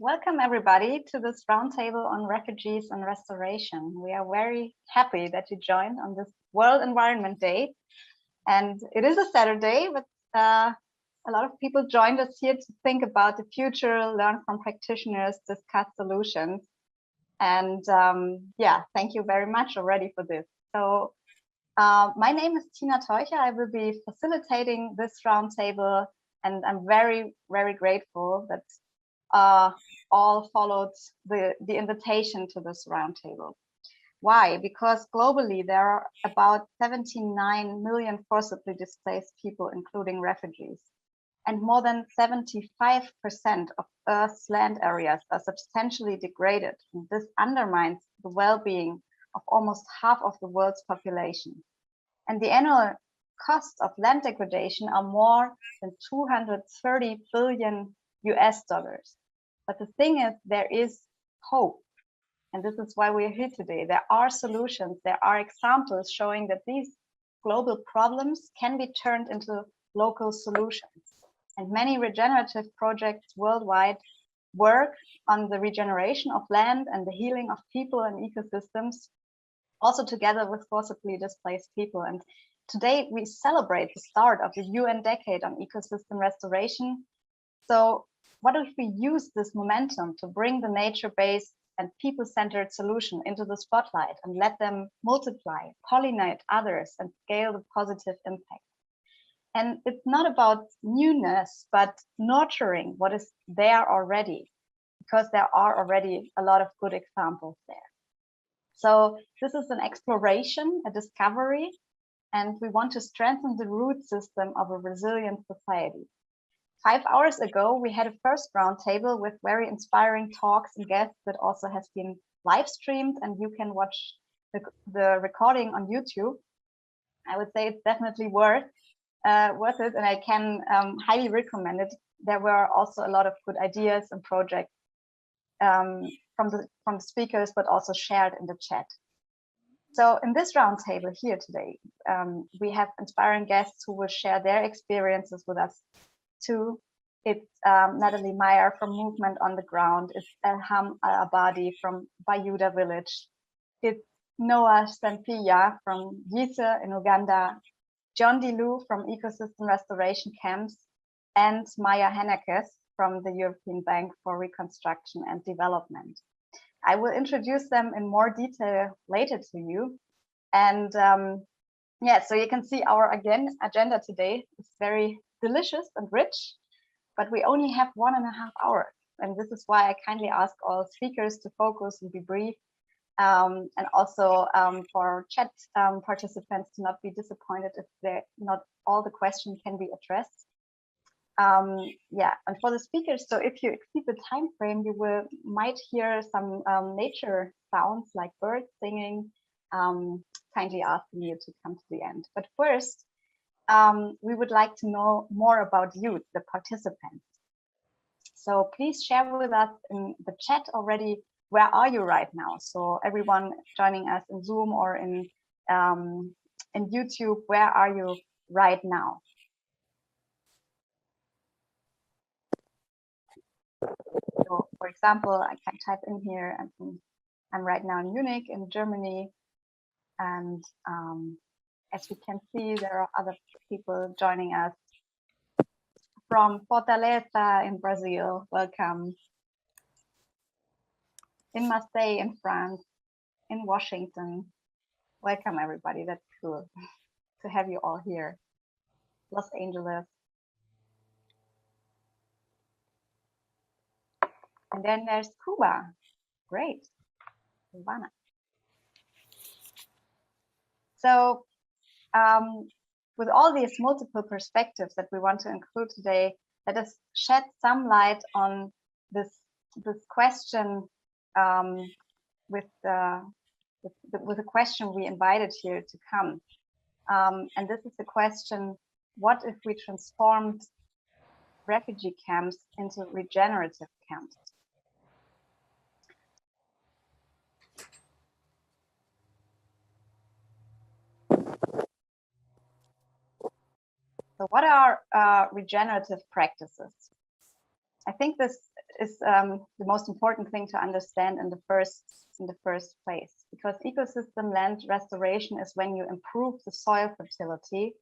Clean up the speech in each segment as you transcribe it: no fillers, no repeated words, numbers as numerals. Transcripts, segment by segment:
Welcome everybody to this roundtable on refugees and restoration. We are very happy that you joined on this World Environment Day. And it is a Saturday, but a lot of people joined us here to think about the future, learn from practitioners, discuss solutions. And yeah, thank you very much already for this. So my name is Teucher. I will be facilitating this roundtable, and I'm very, very grateful that all followed the invitation to this roundtable. Why? Because globally there are about 79 million forcibly displaced people, including refugees. And more than 75% of Earth's land areas are substantially degraded. And this undermines the well-being of almost half of the world's population. And the annual costs of land degradation are more than 230 billion US dollars. But the thing is, there is hope. And this is why we're here today. There are solutions, there are examples showing that these global problems can be turned into local solutions. And many regenerative projects worldwide work on the regeneration of land and the healing of people and ecosystems, also together with forcibly displaced people. And today we celebrate the start of the UN Decade on Ecosystem Restoration. So what if we use this momentum to bring the nature-based and people-centered solution into the spotlight and let them multiply, pollinate others, and scale the positive impact? And it's not about newness, but nurturing what is there already, because there are already a lot of good examples there. So this is an exploration, a discovery, and we want to strengthen the root system of a resilient society. 5 hours ago, we had a first roundtable with very inspiring talks and guests that also has been live streamed, and you can watch the recording on YouTube. I would say it's definitely worth it, and I can highly recommend it. There were also a lot of good ideas and projects from the speakers, but also shared in the chat. So in this roundtable here today, we have inspiring guests who will share their experiences with us too. It's Nathalie Meier from Movement on the Ground. It's Elhalm AlAbbadi from Bayoudha Village. It's Noah Ssempijja from YICE in Uganda, John Dilou from Ecosystem Restoration Camps, and Meier from the European Bank for Reconstruction and Development. I will introduce them in more detail later to you. And yeah, so you can see our agenda today is very delicious and rich, but we only have 1.5 hours. And this is why I kindly ask all speakers to focus and be brief, and also for chat participants to not be disappointed if not all the questions can be addressed. Yeah, and for the speakers, so if you exceed the time frame, you might hear some nature sounds like birds singing. Kindly asking you to come to the end. But first, we would like to know more about you, the participants. So please share with us in the chat already, where are you right now? So everyone joining us in Zoom or in YouTube, where are you right now? So for example, I can type in here, I'm right now in Munich in Germany. And as we can see, there are other people joining us from Fortaleza in Brazil. Welcome. In Marseille in France, in Washington. Welcome everybody, that's cool to have you all here. Los Angeles. And then there's Cuba. Great. Havana. So with all these multiple perspectives that we want to include today, let us shed some light on this question with the question we invited here to come. And this is the question, what if we transformed refugee camps into regenerative camps? So what are regenerative practices? I think this is the most important thing to understand in the first place, because ecosystem land restoration is when you improve the soil fertility,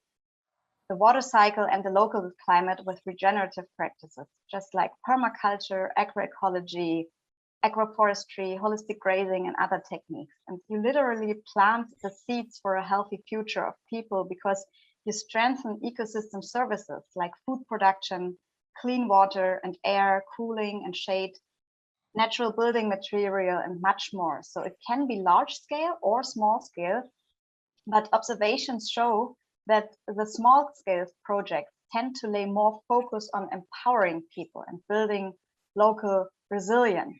the water cycle, and the local climate with regenerative practices, just like permaculture, agroecology, agroforestry, holistic grazing, and other techniques. And you literally plant the seeds for a healthy future of people, because you strengthen ecosystem services like food production, clean water and air, cooling and shade, natural building material, and much more. So it can be large scale or small scale, but observations show that the small scale projects tend to lay more focus on empowering people and building local resilience.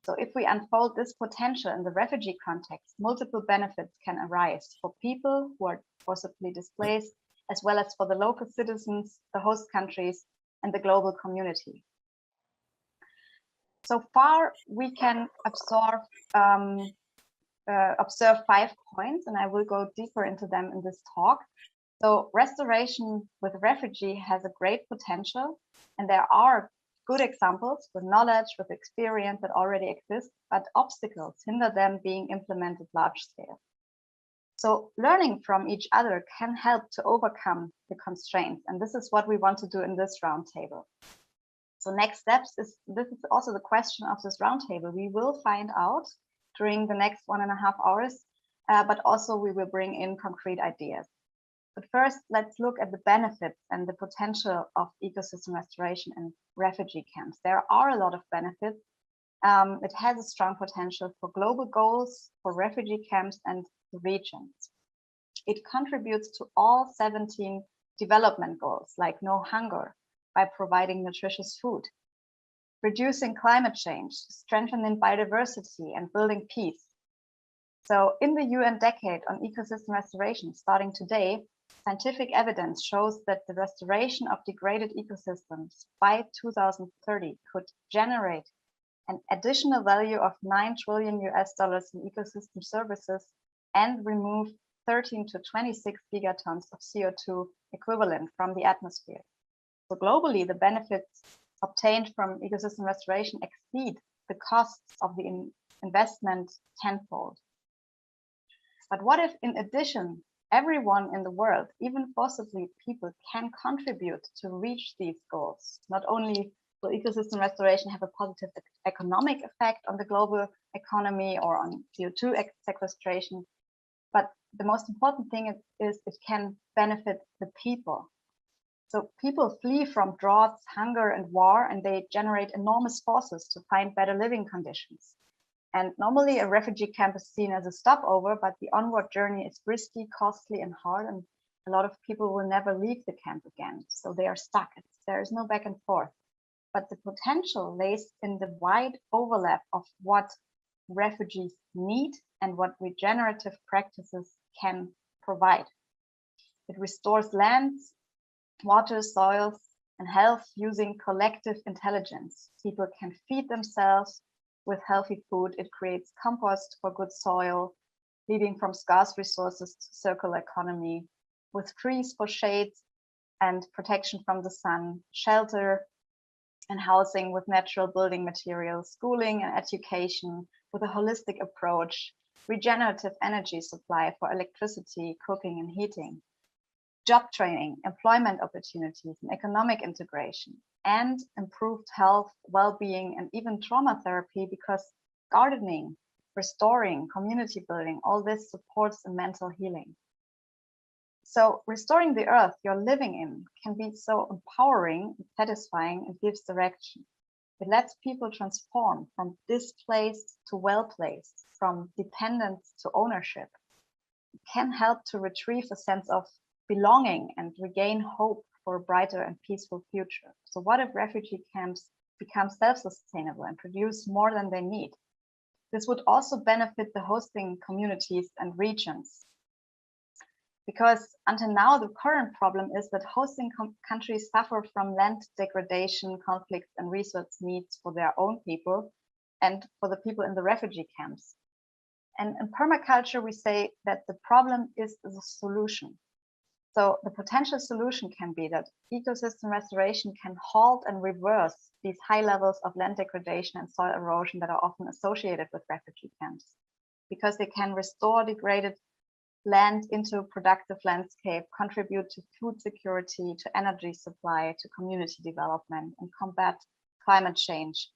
So if we unfold this potential in the refugee context, multiple benefits can arise for people who are forcibly displaced, as well as for the local citizens, the host countries, and the global community. So far, we can observe 5 points, and I will go deeper into them in this talk. So restoration with refugee has a great potential, and there are good examples with knowledge, with experience that already exist, but obstacles hinder them being implemented large scale. So learning from each other can help to overcome the constraints, and this is what we want to do in this roundtable. So next steps is, this is also the question of this roundtable. We will find out during the next 1.5 hours, but also we will bring in concrete ideas. But first, let's look at the benefits and the potential of ecosystem restoration in refugee camps. There are a lot of benefits. It has a strong potential for global goals, for refugee camps and the regions. It contributes to all 17 development goals, like no hunger, by providing nutritious food, reducing climate change, strengthening biodiversity, and building peace. So in the UN decade on ecosystem restoration, starting today, scientific evidence shows that the restoration of degraded ecosystems by 2030 could generate an additional value of $9 trillion in ecosystem services and remove 13 to 26 gigatons of CO2 equivalent from the atmosphere. So globally, the benefits obtained from ecosystem restoration exceed the costs of the investment tenfold. But what if, in addition, everyone in the world, even possibly people, can contribute to reach these goals? Not only will ecosystem restoration have a positive economic effect on the global economy or on CO2 sequestration, but the most important thing is it can benefit the people. So people flee from droughts, hunger, and war, and they generate enormous forces to find better living conditions. And normally a refugee camp is seen as a stopover, but the onward journey is risky, costly, and hard, and a lot of people will never leave the camp again. So they are stuck. There is no back and forth. But the potential lays in the wide overlap of what refugees need and what regenerative practices can provide. It restores lands, water, soils, and health using collective intelligence. People can feed themselves with healthy food. It creates compost for good soil, leading from scarce resources to circular economy, with trees for shade and protection from the sun, shelter and housing with natural building materials, schooling and education with a holistic approach, regenerative energy supply for electricity, cooking and heating, job training, employment opportunities, and economic integration, and improved health, well-being, and even trauma therapy, because gardening, restoring, community building, all this supports the mental healing. So restoring the earth you're living in can be so empowering, satisfying, and gives direction. It lets people transform from displaced to well-placed, from dependence to ownership. It can help to retrieve a sense of belonging and regain hope for a brighter and peaceful future. So what if refugee camps become self-sustainable and produce more than they need? This would also benefit the hosting communities and regions. Because until now, the current problem is that hosting countries suffer from land degradation, conflicts, and resource needs for their own people and for the people in the refugee camps. And in permaculture, we say that the problem is the solution. So the potential solution can be that ecosystem restoration can halt and reverse these high levels of land degradation and soil erosion that are often associated with refugee camps, because they can restore degraded land into productive landscape, contribute to food security, to energy supply, to community development, and combat climate change.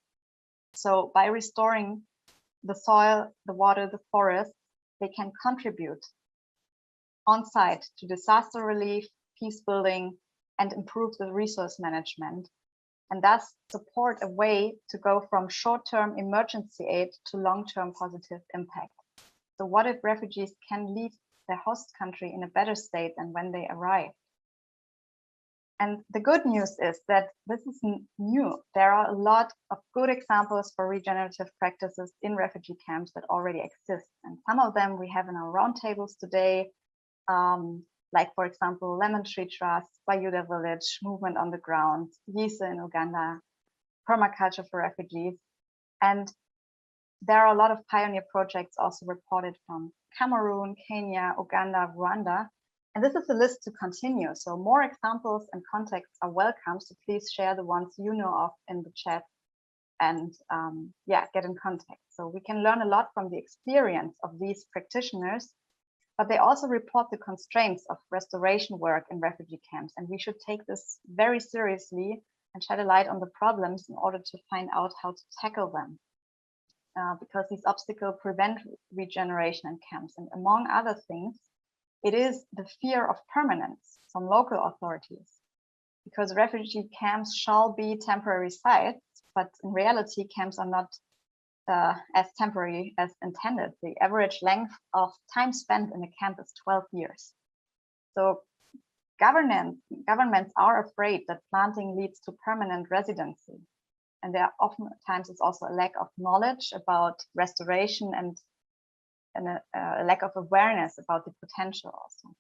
So by restoring the soil, the water, the forest, they can contribute on site to disaster relief, peace building, and improve the resource management, and thus support a way to go from short-term emergency aid to long-term positive impact. So what if refugees can leave their host country in a better state than when they arrived? And the good news is that this is new. There are a lot of good examples for regenerative practices in refugee camps that already exist. And some of them we have in our roundtables today, like, for example, Lemon Tree Trust, Bayoudha Village, Movement on the Ground, YICE in Uganda, Permaculture for Refugees. And there are a lot of pioneer projects also reported from Cameroon, Kenya, Uganda, Rwanda. And this is a list to continue. So more examples and contexts are welcome. So please share the ones you know of in the chat and yeah, get in contact. So we can learn a lot from the experience of these practitioners, but they also report the constraints of restoration work in refugee camps. And we should take this very seriously and shed a light on the problems in order to find out how to tackle them. Because these obstacles prevent regeneration in camps. And among other things, it is the fear of permanence from local authorities, because refugee camps shall be temporary sites, but in reality, camps are not as temporary as intended. The average length of time spent in a camp is 12 years. So governments are afraid that planting leads to permanent residency. And there oftentimes is also a lack of knowledge about restoration and a lack of awareness about the potential also.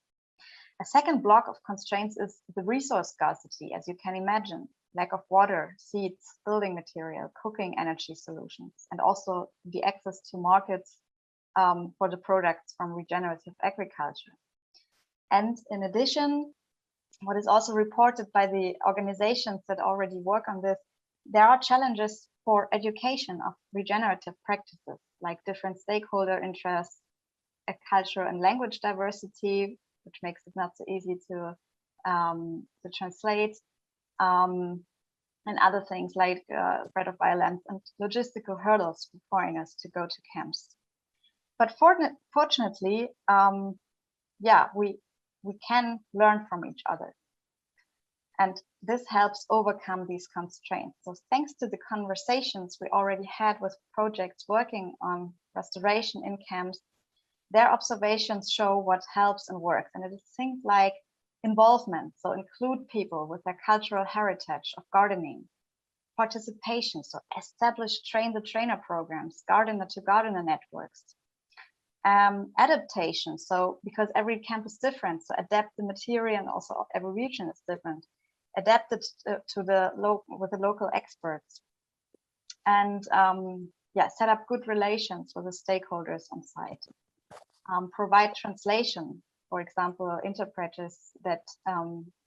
A second block of constraints is the resource scarcity, as you can imagine. Lack of water, seeds, building material, cooking energy solutions, and also the access to markets for the products from regenerative agriculture. And in addition, what is also reported by the organizations that already work on this, there are challenges for education of regenerative practices, like different stakeholder interests, cultural and language diversity, which makes it not so easy to translate, and other things like threat of violence and logistical hurdles for foreigners to go to camps. But fortunately, yeah, we can learn from each other. And this helps overcome these constraints. So thanks to the conversations we already had with projects working on restoration in camps, their observations show what helps and works. And it is things like involvement, so include people with their cultural heritage of gardening, participation, so establish train-the-trainer programs, gardener-to-gardener networks, adaptation, so because every camp is different, so adapt the material, and also every region is different. Adapted with the local experts, and yeah, set up good relations with the stakeholders on site. Provide translation, for example, interpreters that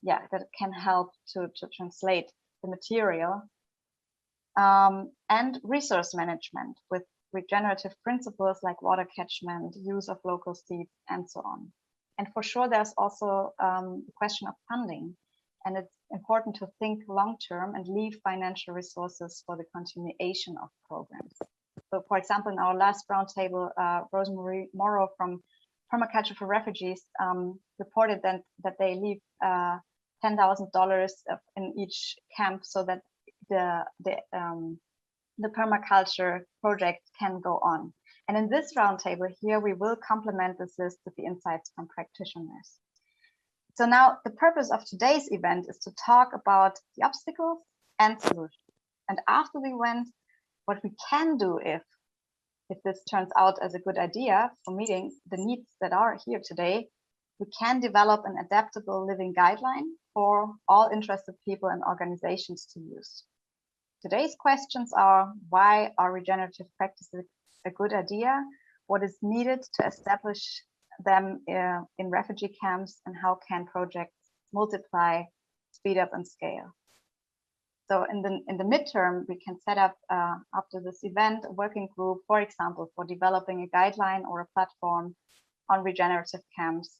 yeah, that can help to translate the material, and resource management with regenerative principles like water catchment, use of local seeds, and so on. And for sure, there's also the question of funding. And it's important to think long-term and leave financial resources for the continuation of programs. So, for example, in our last roundtable, Rosemary Morrow from Permaculture for Refugees reported that they leave $10,000 in each camp so that the permaculture project can go on. And in this roundtable here, we will complement this list with the insights from practitioners. So now the purpose of today's event is to talk about the obstacles and solutions. And after the event, what we can do if this turns out as a good idea for meeting the needs that are here today, we can develop an adaptable living guideline for all interested people and organizations to use. Today's questions are: why are regenerative practices a good idea? What is needed to establish them in refugee camps, and how can projects multiply, speed up, and scale. So in the midterm, we can set up after this event a working group, for example, for developing a guideline or a platform on regenerative camps,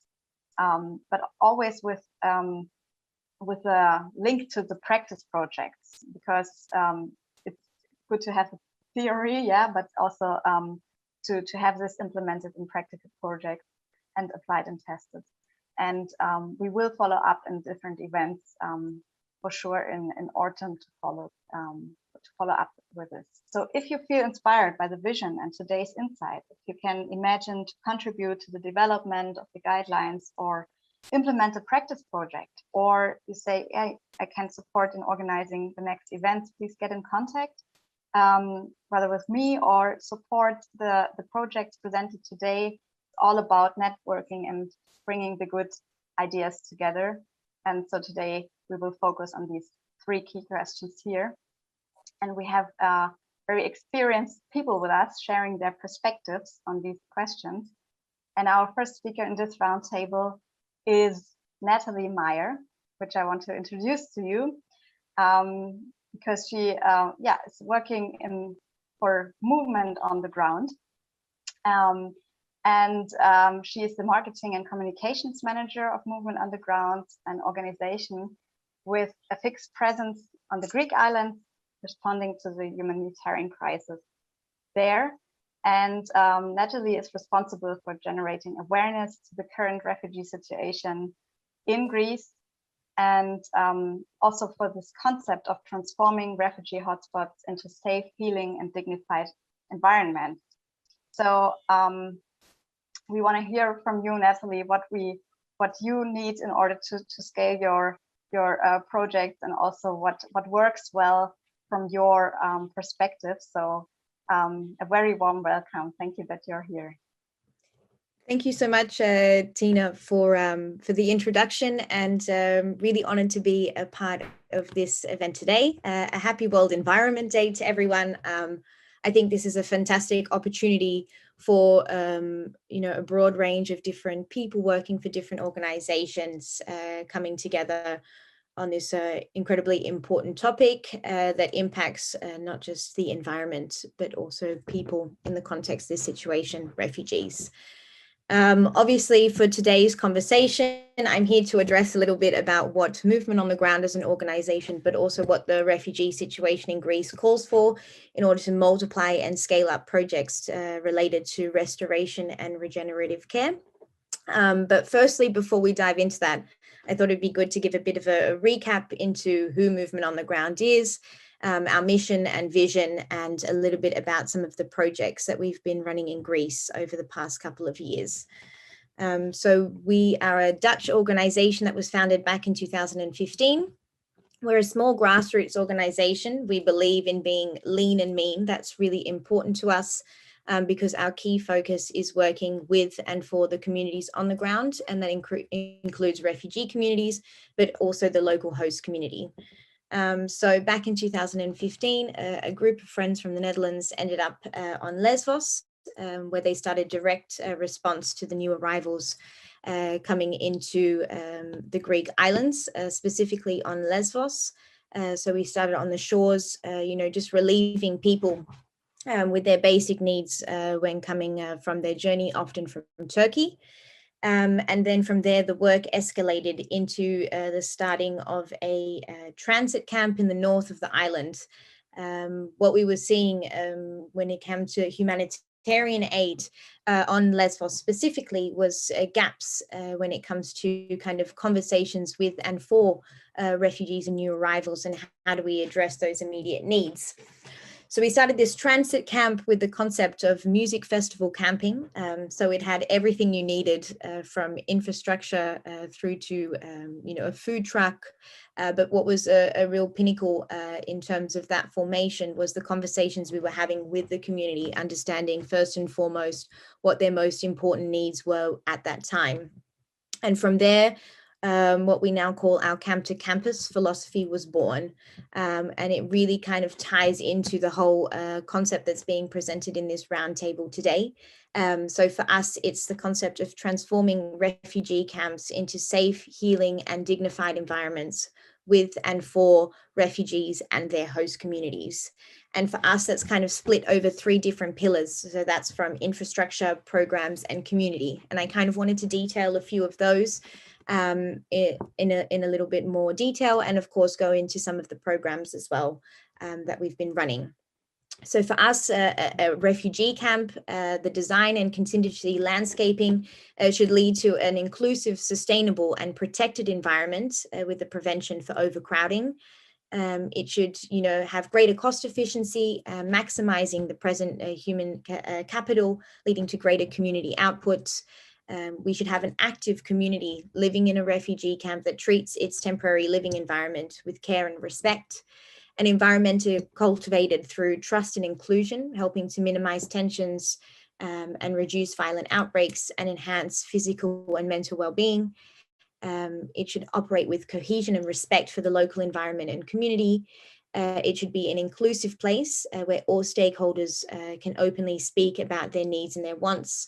but always with a link to the practice projects, because it's good to have a theory, yeah, but also to have this implemented in practical projects and applied and tested. And we will follow up in different events for sure in autumn to follow up with this. So if you feel inspired by the vision and today's insight, if you can imagine to contribute to the development of the guidelines or implement a practice project, or you say, hey, I can support in organizing the next events, please get in contact, whether with me or support the projects presented today. It's all about networking and bringing the good ideas together. And so today we will focus on these 3 key questions here. And we have very experienced people with us sharing their perspectives on these questions. And our first speaker in this roundtable is Nathalie Meier, which I want to introduce to you, because she is working for movement on the ground. She is the marketing and communications manager of Movement on the Ground, an organization with a fixed presence on the Greek islands, responding to the humanitarian crisis there. And Nathalie is responsible for generating awareness to the current refugee situation in Greece, and also for this concept of transforming refugee hotspots into safe, healing, and dignified environments. So we want to hear from you, Nathalie, what you need in order to scale your project, and also what works well from your perspective. So a very warm welcome. Thank you that you're here. Thank you so much, Tina, for the introduction, and really honored to be a part of this event today. A happy World Environment Day to everyone. I think this is a fantastic opportunity for a broad range of different people working for different organizations coming together on this incredibly important topic that impacts not just the environment, but also people in the context of this situation, refugees. Obviously, for today's conversation, I'm here to address a little bit about what Movement on the Ground as an organization, but also what the refugee situation in Greece calls for in order to multiply and scale up projects related to restoration and regenerative care. But firstly, before we dive into that, I thought it'd be good to give a bit of a recap into who Movement on the Ground is, our mission and vision, and a little bit about some of the projects that we've been running in Greece over the past couple of years. So we are a Dutch organization that was founded back in 2015. We're a small grassroots organization. We believe in being lean and mean. That's really important to us. Because our key focus is working with and for the communities on the ground, and that includes refugee communities, but also the local host community. So back in 2015, a group of friends from the Netherlands ended up on Lesbos, where they started direct response to the new arrivals coming into the Greek islands, specifically on Lesbos. So we started on the shores, just relieving people with their basic needs when coming from their journey, often from Turkey. And then from there, the work escalated into the starting of a transit camp in the north of the island. What we were seeing when it came to humanitarian aid on Lesbos specifically was gaps when it comes to kind of conversations with and for refugees and new arrivals, and how do we address those immediate needs. So we started this transit camp with the concept of music festival camping. So it had everything you needed from infrastructure through to, a food truck. But what was a real pinnacle in terms of that formation was the conversations we were having with the community, understanding first and foremost what their most important needs were at that time. And from there, what we now call our camp to campus philosophy was born. And it really kind of ties into the whole concept that's being presented in this roundtable today. So for us, it's the concept of transforming refugee camps into safe, healing, and dignified environments with and for refugees and their host communities. And for us, that's kind of split over 3 different pillars. So that's from infrastructure, programs, and community. And I kind of wanted to detail a few of those in a little bit more detail, and of course go into some of the programs as well that we've been running. So for us, a refugee camp, the design and contingency landscaping should lead to an inclusive, sustainable and protected environment with the prevention for overcrowding. It should, have greater cost efficiency, maximizing the present human capital, leading to greater community outputs. We should have an active community living in a refugee camp that treats its temporary living environment with care and respect. An environment cultivated through trust and inclusion, helping to minimize tensions and reduce violent outbreaks and enhance physical and mental well-being. It should operate with cohesion and respect for the local environment and community. It should be an inclusive place where all stakeholders can openly speak about their needs and their wants.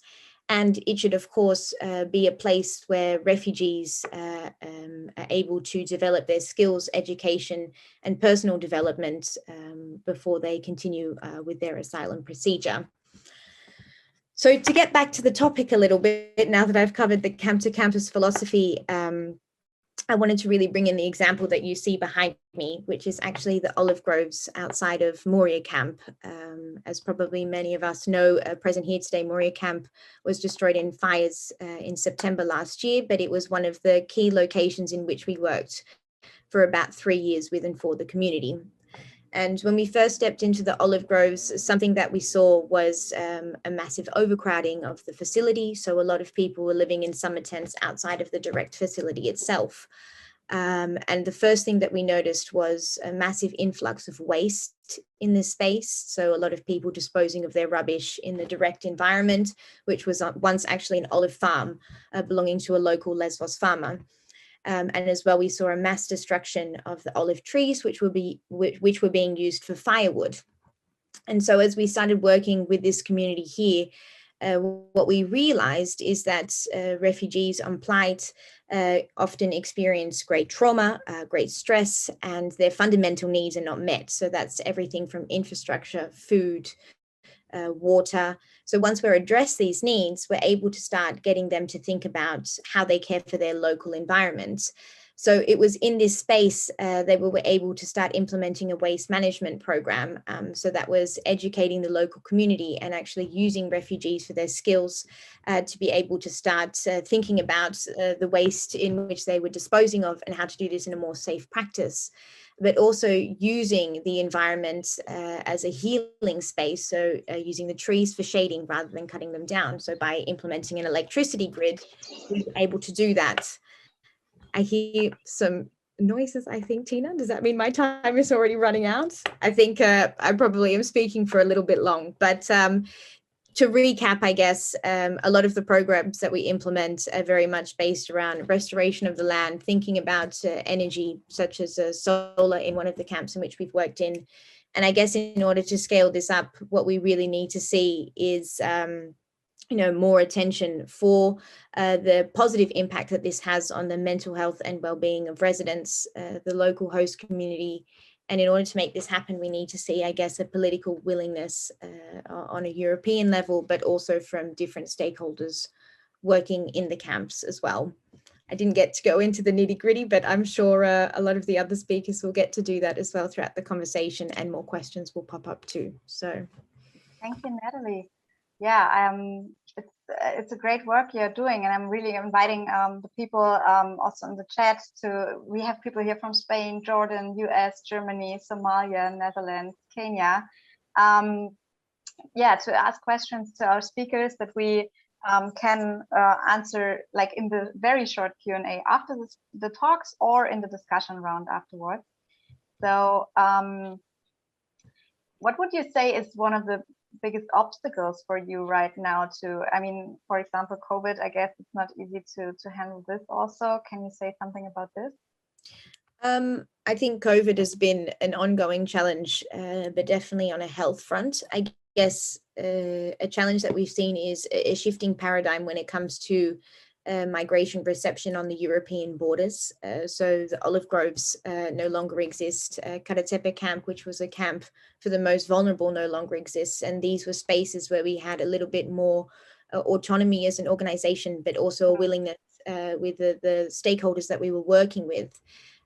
And it should, of course, be a place where refugees are able to develop their skills, education, and personal development before they continue with their asylum procedure. So to get back to the topic a little bit, now that I've covered the camp to campus philosophy, I wanted to really bring in the example that you see behind me, which is actually the olive groves outside of Meier camp. As probably many of us know, present here today, Meier camp was destroyed in fires in September last year, but it was one of the key locations in which we worked for about 3 years with and for the community. And when we first stepped into the olive groves, something that we saw was a massive overcrowding of the facility. So a lot of people were living in summer tents outside of the direct facility itself. And the first thing that we noticed was a massive influx of waste in this space. So a lot of people disposing of their rubbish in the direct environment, which was once actually an olive farm belonging to a local Lesbos farmer. And as well, we saw a mass destruction of the olive trees, which were being used for firewood. And so as we started working with this community here, what we realized is that refugees on plight often experience great trauma, great stress, and their fundamental needs are not met. So that's everything from infrastructure, food, water. So once we address these needs, we're able to start getting them to think about how they care for their local environment. So it was in this space that we were able to start implementing a waste management program. So that was educating the local community and actually using refugees for their skills to be able to start thinking about the waste in which they were disposing of and how to do this in a more safe practice, but also using the environment as a healing space. So using the trees for shading rather than cutting them down. So by implementing an electricity grid, we were able to do that. I hear some noises, I think, Tina. Does that mean my time is already running out? I think I probably am speaking for a little bit long, but to recap, I guess, a lot of the programs that we implement are very much based around restoration of the land, thinking about energy, such as solar in one of the camps in which we've worked in. And I guess in order to scale this up, what we really need to see is more attention for the positive impact that this has on the mental health and well-being of residents, the local host community. And in order to make this happen, we need to see, I guess, a political willingness on a European level, but also from different stakeholders working in the camps as well. I didn't get to go into the nitty-gritty, but I'm sure a lot of the other speakers will get to do that as well throughout the conversation, and more questions will pop up too. So thank you, Nathalie. Yeah, it's a great work you're doing, and I'm really inviting the people also in the chat we have people here from Spain, Jordan, US, Germany, Somalia, Netherlands, Kenya, to ask questions to our speakers that we can answer like in the very short Q&A after the talks or in the discussion round afterwards. So what would you say is one of the biggest obstacles for you right now to, I mean, for example, COVID, I guess it's not easy to handle this also. Can you say something about this? I think COVID has been an ongoing challenge, but definitely on a health front. I guess a challenge that we've seen is a shifting paradigm when it comes to migration reception on the European borders. So the olive groves no longer exist. Karatepe camp, which was a camp for the most vulnerable, no longer exists. And these were spaces where we had a little bit more autonomy as an organization, but also a willingness with the stakeholders that we were working with.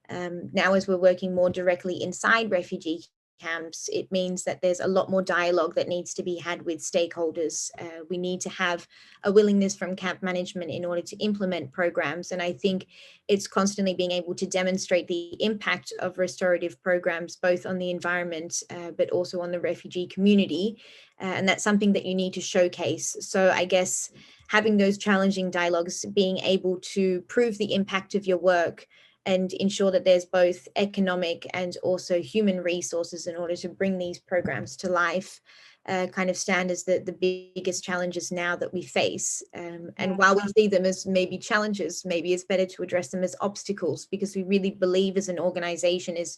Now, as we're working more directly inside refugee camps, it means that there's a lot more dialogue that needs to be had with stakeholders. We need to have a willingness from camp management in order to implement programs. And I think it's constantly being able to demonstrate the impact of restorative programs, both on the environment, but also on the refugee community. And that's something that you need to showcase. So I guess having those challenging dialogues, being able to prove the impact of your work, and ensure that there's both economic and also human resources in order to bring these programs to life, kind of stand as the biggest challenges now that we face. And while we see them as maybe challenges, maybe it's better to address them as obstacles, because we really believe as an organization is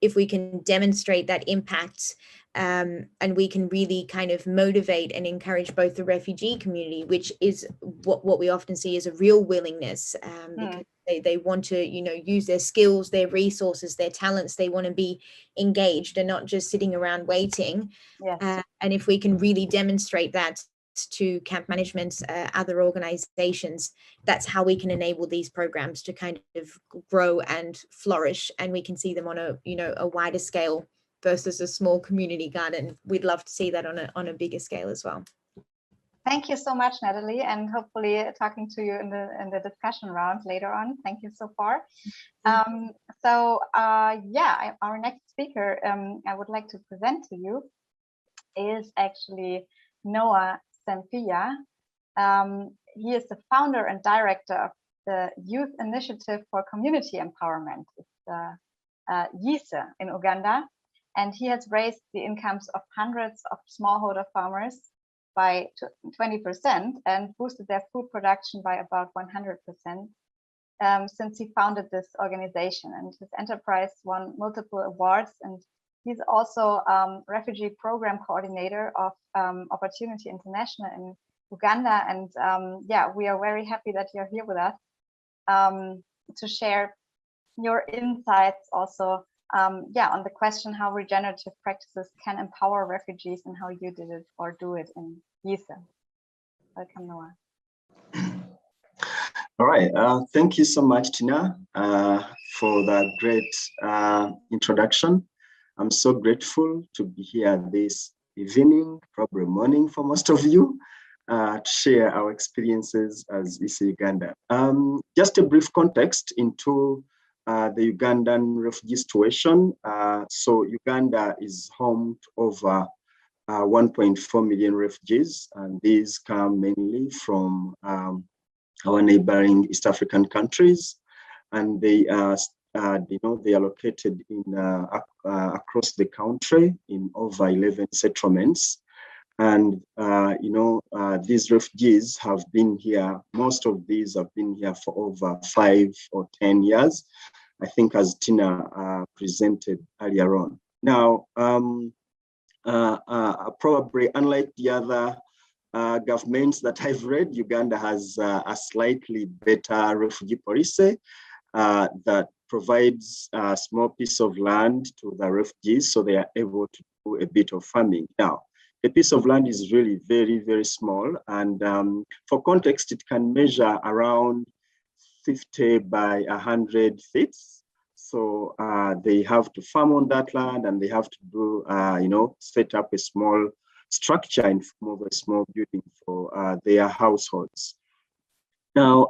if we can demonstrate that impact, and we can really kind of motivate and encourage both the refugee community, which is what we often see as a real willingness, because they want to, use their skills, their resources, their talents. They want to be engaged and not just sitting around waiting. Yes. And if we can really demonstrate that to camp management, other organizations, that's how we can enable these programs to kind of grow and flourish, and we can see them on a wider scale versus a small community garden. We'd love to see that on a bigger scale as well. Thank you so much, Nathalie, and hopefully talking to you in the discussion round later on. Thank you so far. Our next speaker I would like to present to you is actually Noah Ssempijja. He is the founder and director of the Youth Initiative for Community Empowerment. It's YICE in Uganda, and he has raised the incomes of hundreds of smallholder farmers by 20% and boosted their food production by about 100% since he founded this organization. And his enterprise won multiple awards, and he's also refugee program coordinator of Opportunity International in Uganda. And we are very happy that you're here with us to share your insights also on the question how regenerative practices can empower refugees and how you did it or do it in YICE. Welcome, Noah. All right, thank you so much, Tina, for that great introduction. I'm so grateful to be here this evening, probably morning for most of you, to share our experiences as YICE Uganda. Just a brief context into the Ugandan refugee situation. So Uganda is home to over 1.4 million refugees, and these come mainly from our neighboring East African countries, and they are located in across the country in over 11 settlements. And these refugees have been here. Most of these have been here for over 5 or 10 years, I think, as Tina presented earlier on. Now, probably unlike the other governments that I've read, Uganda has a slightly better refugee policy that provides a small piece of land to the refugees so they are able to do a bit of farming. Now, a piece of land is really very, very small. And for context, it can measure around 50 by 100 feet. So they have to farm on that land, and they have to do, set up a small structure in form of a small building for their households. Now,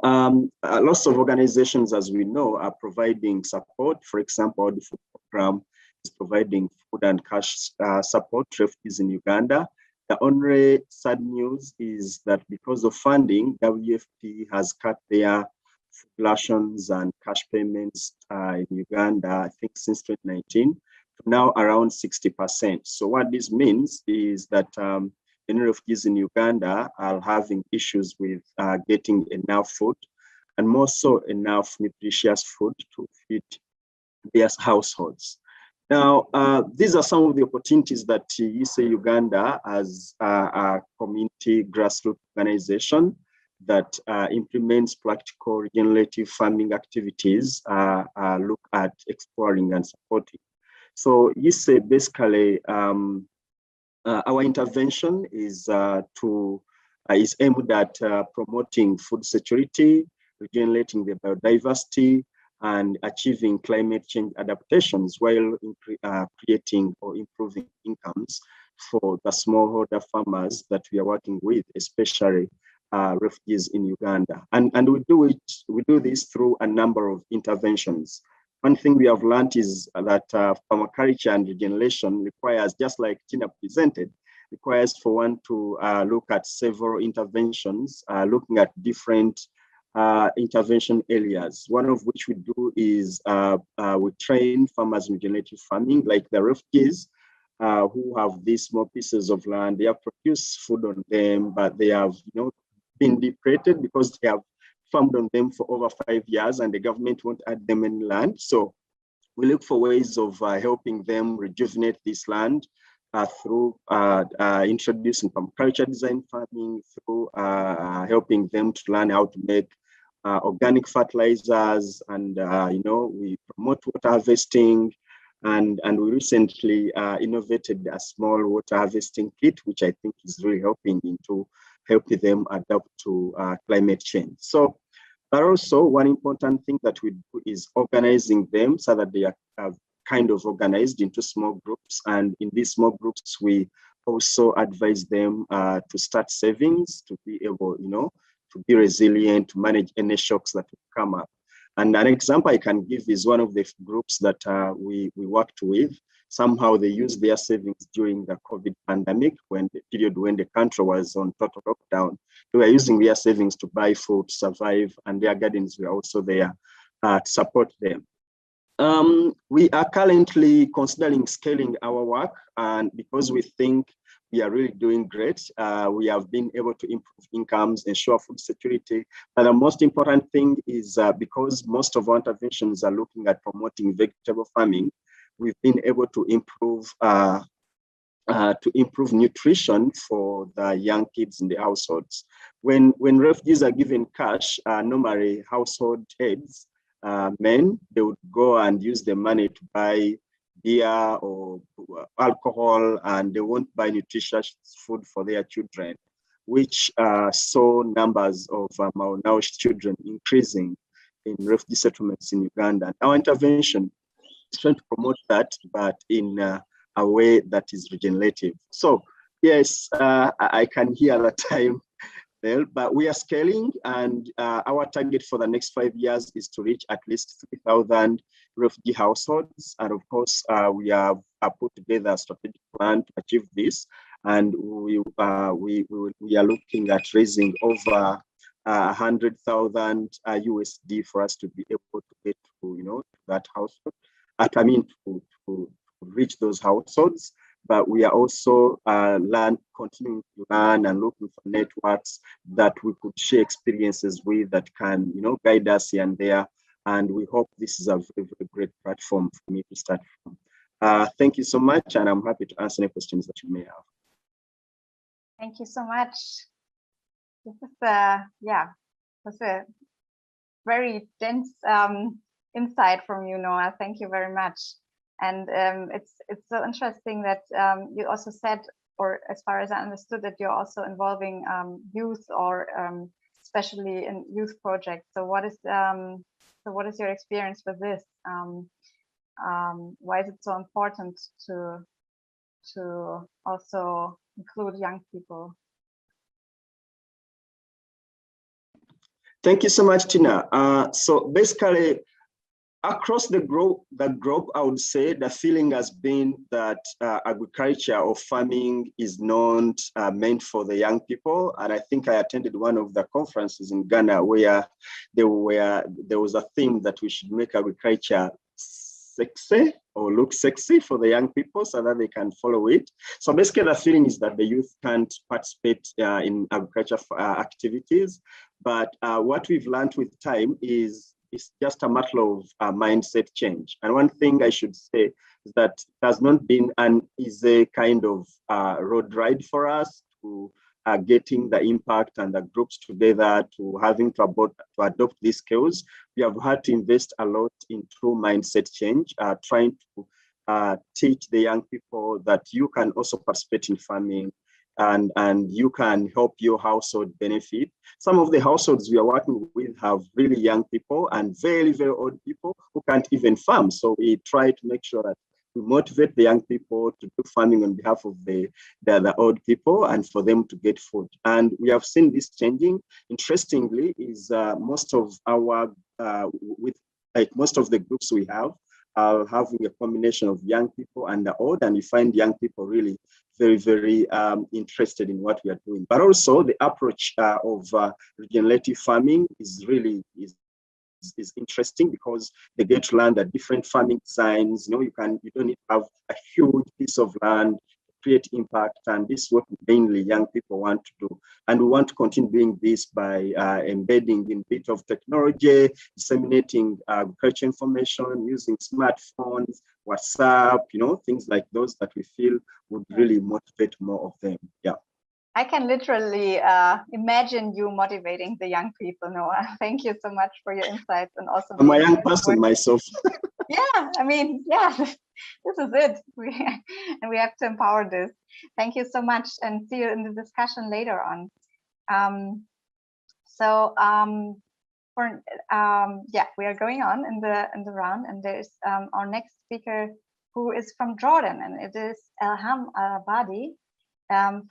lots of organizations, as we know, are providing support. For example, the food program is providing food and cash support to refugees in Uganda. The only sad news is that because of funding, WFP has cut their food rations and cash payments in Uganda, I think since 2019, now around 60%. So what this means is that many refugees in Uganda are having issues with getting enough food, and more so enough nutritious food to feed their households. Now, these are some of the opportunities that YICE Uganda, as a community grassroots organization that implements practical regenerative farming activities, look at exploring and supporting. So YICE basically, our intervention is aimed at promoting food security, regenerating the biodiversity, and achieving climate change adaptations while creating or improving incomes for the smallholder farmers that we are working with, especially refugees in Uganda. And we do this through a number of interventions. One thing we have learned is that permaculture and regeneration requires, just like Tina presented, requires for one to look at several interventions, looking at different intervention areas. One of which we do is we train farmers in regenerative farming, like the refugees who have these small pieces of land. They have produced food on them, but they have been depleted because they have farmed on them for over 5 years and the government won't add them any land. So we look for ways of helping them rejuvenate this land through introducing permaculture design farming, through helping them to learn how to make organic fertilizers, and we promote water harvesting, and we recently innovated a small water harvesting kit, which I think is really helping them adapt to climate change. So, but also one important thing that we do is organizing them so that they are kind of organized into small groups, and in these small groups we also advise them to start savings to be able, to be resilient, to manage any shocks that will come up. And an example I can give is one of the groups that we worked with. Somehow they used their savings during the COVID pandemic, when the period when the country was on total lockdown. They were using their savings to buy food, to survive, and their gardens were also there to support them. We are currently considering scaling our work, and because we think we are really doing great, we have been able to improve incomes, ensure food security. But the most important thing is because most of our interventions are looking at promoting vegetable farming, we've been able to improve nutrition for the young kids in the households. When refugees are given cash, normally household heads, men, they would go and use the money to buy beer or alcohol, and they won't buy nutritious food for their children, which saw numbers of malnourished children increasing in refugee settlements in Uganda. Our intervention is trying to promote that, but in a way that is regenerative. So yes, I can hear the time there, but we are scaling, and our target for the next 5 years is to reach at least 3,000 refugee households. And of course, we have put together a strategic plan to achieve this. And we are looking at raising over 100,000 USD for us to be able to get to, that household. To reach those households. But we are also continuing to learn and looking for networks that we could share experiences with, that can, guide us here and there. And we hope this is a very, very great platform for me to start from. Thank you so much, and I'm happy to answer any questions that you may have. Thank you so much. This is was a very dense insight from you, Noah. Thank you very much. And it's so interesting that you also said, or as far as I understood, that you're also involving youth, or especially in youth projects. So what is your experience with this? Why is it so important to also include young people? Thank you so much, Tina. So basically, across the group, I would say the feeling has been that agriculture or farming is not meant for the young people. And I think I attended one of the conferences in Ghana where there was a theme that we should make agriculture sexy or look sexy for the young people so that they can follow it. So basically the feeling is that the youth can't participate in agriculture activities. But what we've learned with time is it's just a matter of mindset change. And one thing I should say is that it has not been an easy kind of road ride for us to getting the impact and the groups together to having to adopt these skills. We have had to invest a lot into mindset change, trying to teach the young people that you can also participate in farming and you can help your household benefit. Some of the households we are working with have really young people and very, very old people who can't even farm. So we try to make sure that we motivate the young people to do farming on behalf of the old people and for them to get food. And we have seen this changing. Interestingly, is most of our, most of the groups we have are having a combination of young people and the old, and you find young people really very, very interested in what we are doing. But also the approach of regenerative farming is really is interesting because they get to learn the different farming designs. You don't need to have a huge piece of land to create impact, and this is what mainly young people want to do. And we want to continue doing this by embedding in a bit of technology, disseminating agriculture information, using smartphones, WhatsApp, things like those that we feel would really motivate more of them. Yeah. I can literally imagine you motivating the young people, Noah. Thank you so much for your insights and also. I'm a young person myself. Yeah, I mean, yeah, this is it. And we have to empower this. Thank you so much, and see you in the discussion later on. We are going on in the round, and there's our next speaker who is from Jordan, and it is Elhalm AlAbbadi.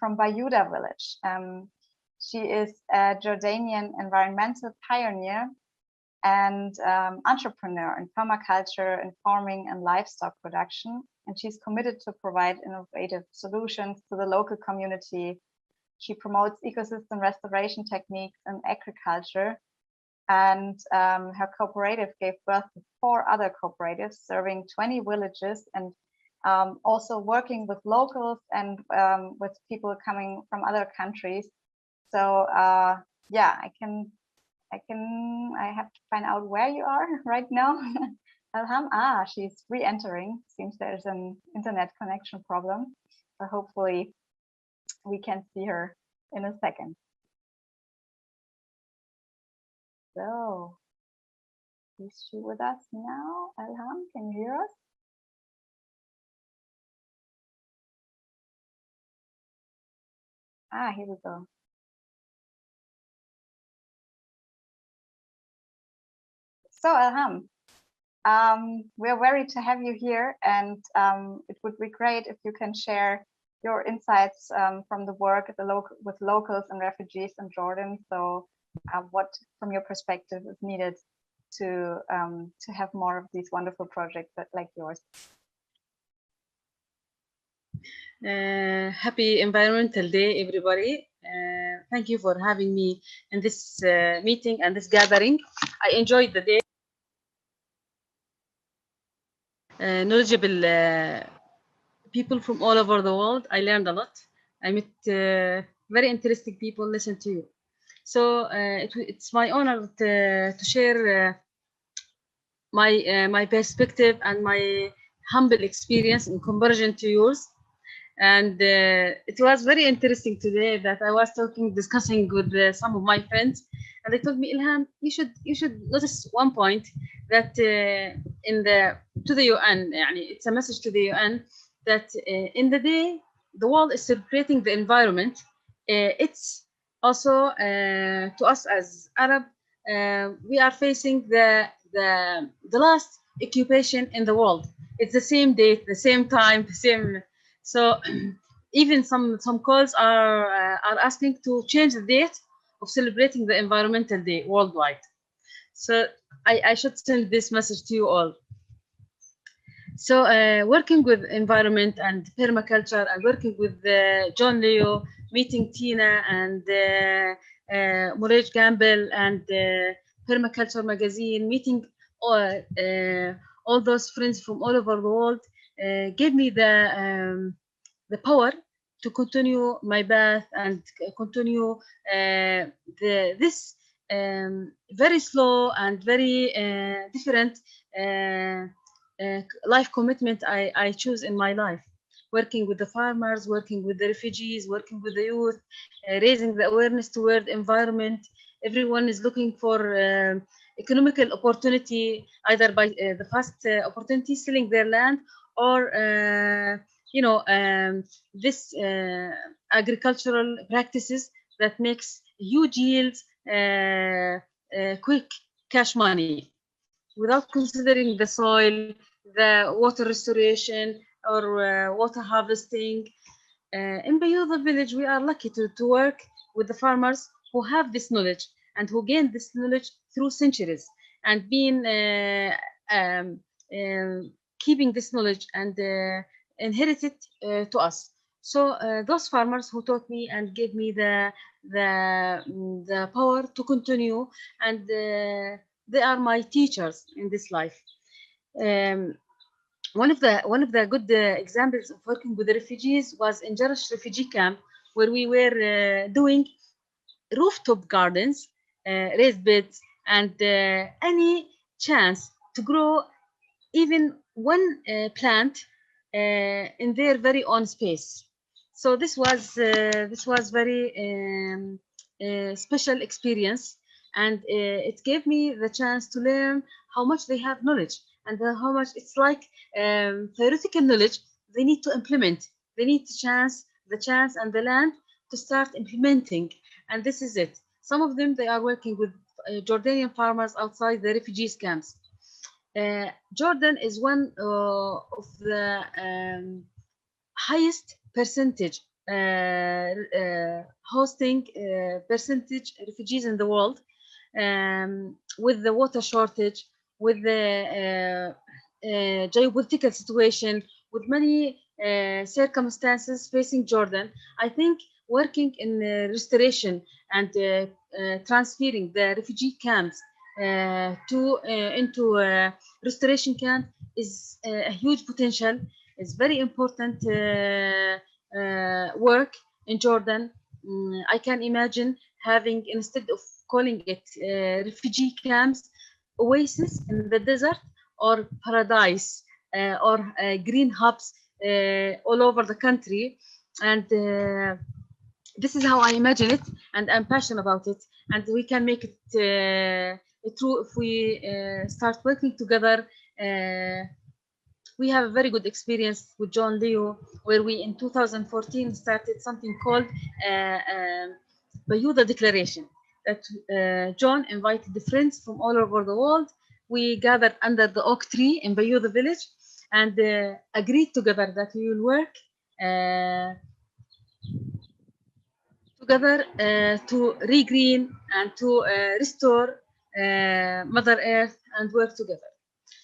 From Bayoudha Village. She is a Jordanian environmental pioneer and entrepreneur in permaculture, in farming and livestock production. And she's committed to provide innovative solutions to the local community. She promotes ecosystem restoration techniques in agriculture. And her cooperative gave birth to 4 other cooperatives serving 20 villages, and also working with locals and with people coming from other countries. So yeah, I have to find out where you are right now. Elhalm, she's re-entering. Seems there's an internet connection problem, so hopefully we can see her in a second. So is she with us now? Elhalm, can you hear us? Here we go. So Elhalm, we're very to have you here, and it would be great if you can share your insights from the work at with locals and refugees in Jordan. So what, from your perspective, is needed to have more of these wonderful projects like yours? Happy Environmental Day, everybody. Thank you for having me in this meeting and this gathering. I enjoyed the day. Knowledgeable people from all over the world. I learned a lot. I met very interesting people. Listen to you. So it's my honor to share my perspective and my humble experience in comparison to yours. And it was very interesting today that I was discussing with some of my friends, and they told me, Elhalm, you should notice one point that to the UN, it's a message to the UN that in the day the world is celebrating the environment. It's also to us as Arab, we are facing the last occupation in the world. It's the same date, the same time, the same. So even some calls are asking to change the date of celebrating the Environmental Day worldwide. So I should send this message to you all. So working with environment and permaculture, and working with John Leo, meeting Tina and Murray Gamble and Permaculture Magazine, meeting all those friends from all over the world gave me the power to continue my path and continue this very slow and very different life commitment I choose in my life. Working with the farmers, working with the refugees, working with the youth, raising the awareness toward environment. Everyone is looking for economical opportunity, either by the fast opportunity selling their land, or this agricultural practices that makes huge yields, quick cash money, without considering the soil, the water restoration, or water harvesting. In Bayoudha Village, we are lucky to work with the farmers who have this knowledge and who gained this knowledge through centuries, and been keeping this knowledge and inherited to us. So those farmers who taught me and gave me the power to continue, and they are my teachers in this life. One of the good examples of working with the refugees was in GenR refugee camp, where we were doing rooftop gardens, raised beds, and any chance to grow even one plant in their very own space. So this was very special experience, and it gave me the chance to learn how much they have knowledge, and how much it's like theoretical knowledge they need to implement. They need the chance and the land to start implementing, and this is it. Some of them, they are working with Jordanian farmers outside the refugees camps. Jordan is one of the highest percentage hosting percentage refugees in the world, with the water shortage, with the geopolitical situation, with many circumstances facing Jordan. I think working in restoration and transferring the refugee camps into restoration camp is a huge potential. It's very important work in Jordan. I can imagine having, instead of calling it refugee camps, oasis in the desert, or paradise, or green hubs all over the country. And this is how I imagine it, and I'm passionate about it. And we can make it true if we start working together. We have a very good experience with John Leo, where we in 2014 started something called Bayoudha Declaration. That John invited the friends from all over the world. We gathered under the oak tree in Bayoudha Village, and agreed together that we will work together to regreen and to restore Mother Earth, and work together.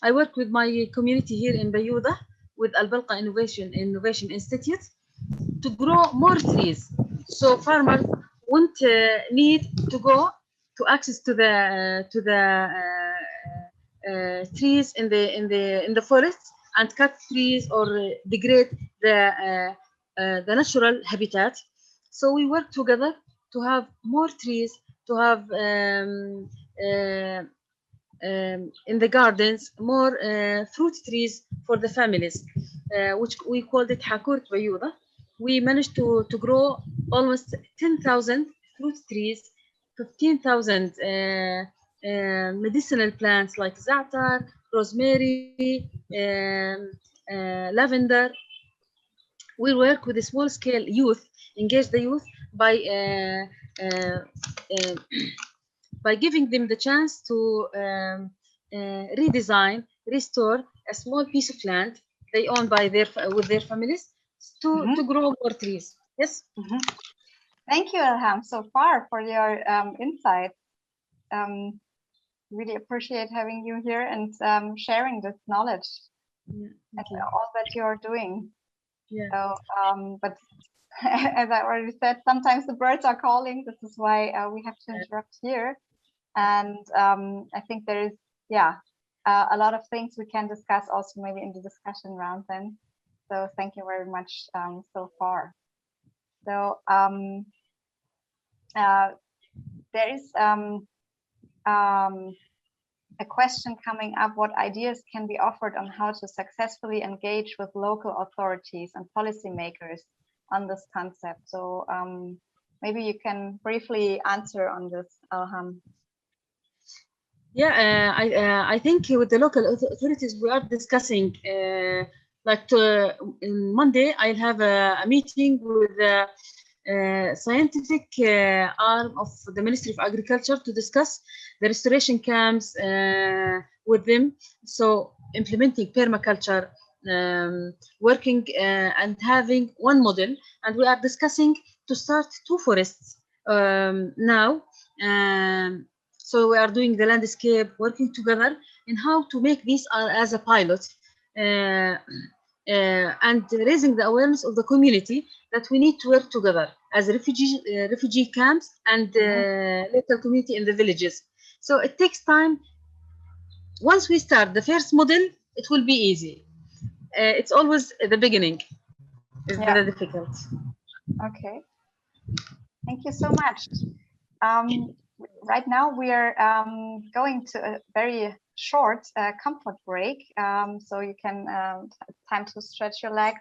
I work with my community here in Bayoudha, with Al-Balqa Innovation Institute, to grow more trees, so farmers won't need to go to access to the trees in the forests, and cut trees or degrade the natural habitat. So we work together to have more trees, to have in the gardens more fruit trees for the families, which we called it Hakurt Bayoudha. We managed to grow almost 10,000 fruit trees, 15,000 medicinal plants like za'atar, rosemary, lavender. We work with a small-scale youth, engage the youth by giving them the chance to redesign, restore a small piece of land they own with their families, to grow more trees. Yes. Thank you, Elhalm, so far for your insight. Really appreciate having you here and sharing this knowledge and all that you're doing. Yeah. So, but as I already said, sometimes the birds are calling. This is why we have to interrupt here. And I think there is, a lot of things we can discuss also maybe in the discussion round then. So thank you very much so far. So there is a question coming up: what ideas can be offered on how to successfully engage with local authorities and policymakers on this concept? So maybe you can briefly answer on this, Elhalm. Yeah, I think with the local authorities we are discussing, in Monday I'll have a meeting with the scientific arm of the Ministry of Agriculture to discuss the restoration camps with them. So implementing permaculture, working and having one model, and we are discussing to start 2 forests now. So we are doing the landscape, working together in how to make this as a pilot, and raising the awareness of the community that we need to work together as refugee camps and local community in the villages. So it takes time. Once we start the first model, it will be easy. It's always the beginning. It's very difficult. Okay. Thank you so much. Right now we are going to a very short comfort break, so you can time to stretch your legs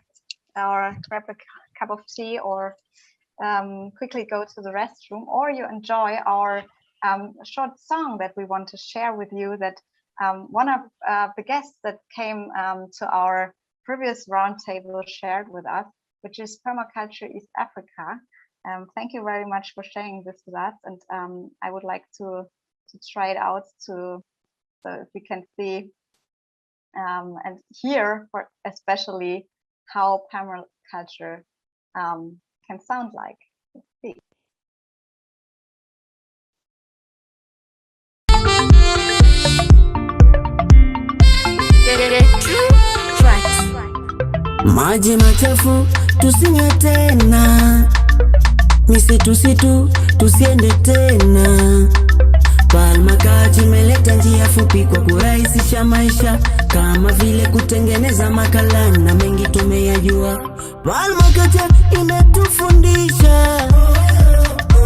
or grab a cup of tea or quickly go to the restroom, or you enjoy our short song that we want to share with you, that one of the guests that came to our previous roundtable shared with us, which is Permaculture East Africa. Thank you very much for sharing this with us, and I would like to try it out so if we can see and hear for especially how permaculture can sound like. Let's see. Maji machafu tusinywe tena, misitu tusiende tena. Palmakaji imeleta njia fupi kwa kurahisisha maisha, kama vile kutengeneza makala na mengi tumeyajua. Palmakaji imetufundisha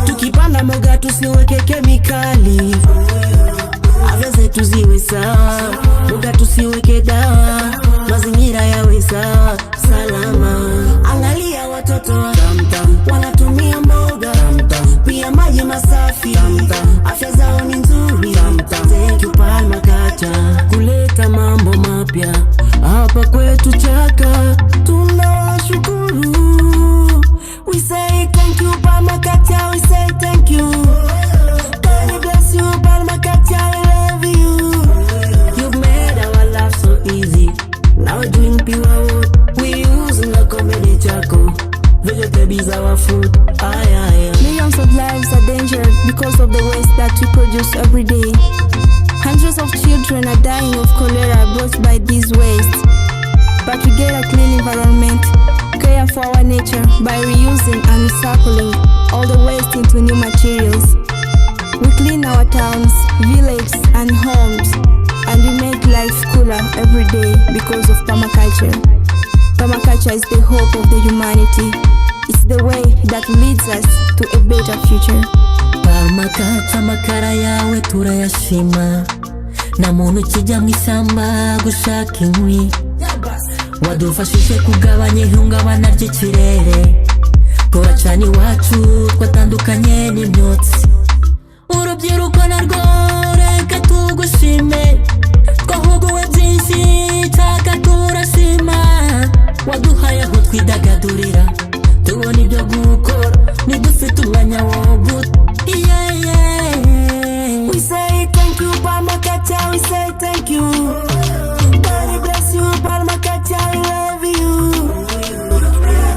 tukipanda mboga tusiweke kemikali, afya zetu ziwe sawa, mboga tusiweke dawa, mazingira yawe sawa salama. Angalia watoto wanatumia mboga, pia maji masafi, afya zao ni nzuri. Thank you Permaculture kuleta mambo mapya hapa kwetu Chaka, tunashukuru. We say thank you Permaculture, we say thank you. God bless you Permaculture, we love you. You've made our life so easy. Now we're doing pure wood, we using the comedy Chako. Vegetables our food. Millions of lives are endangered because of the waste that we produce every day. Hundreds of children are dying of cholera brought by these wastes. But we get a clean environment, care for our nature by reusing and recycling all the waste into new materials. We clean our towns, villages and homes, and we make life cooler every day because of permaculture. Permaculture is the hope of the humanity. It's the way that leads us to a better future. Permaculture makara yawe turayashima, na muntu kijya mwisamba gushaka inkwi, wadufashije kugabanya ihungabana ry'ikirere, turacana iwacu twatandukanye n'imyotsi. Urubyiruko narwo reka tugushime, twahuguwe byinshi Chaka turashima. Waduhaye aho twidagadurira, tubona ibyo gukora, nidufite umwanya wo guta. We say thank you Permaculture, we say thank you. God bless you Permaculture, we love you.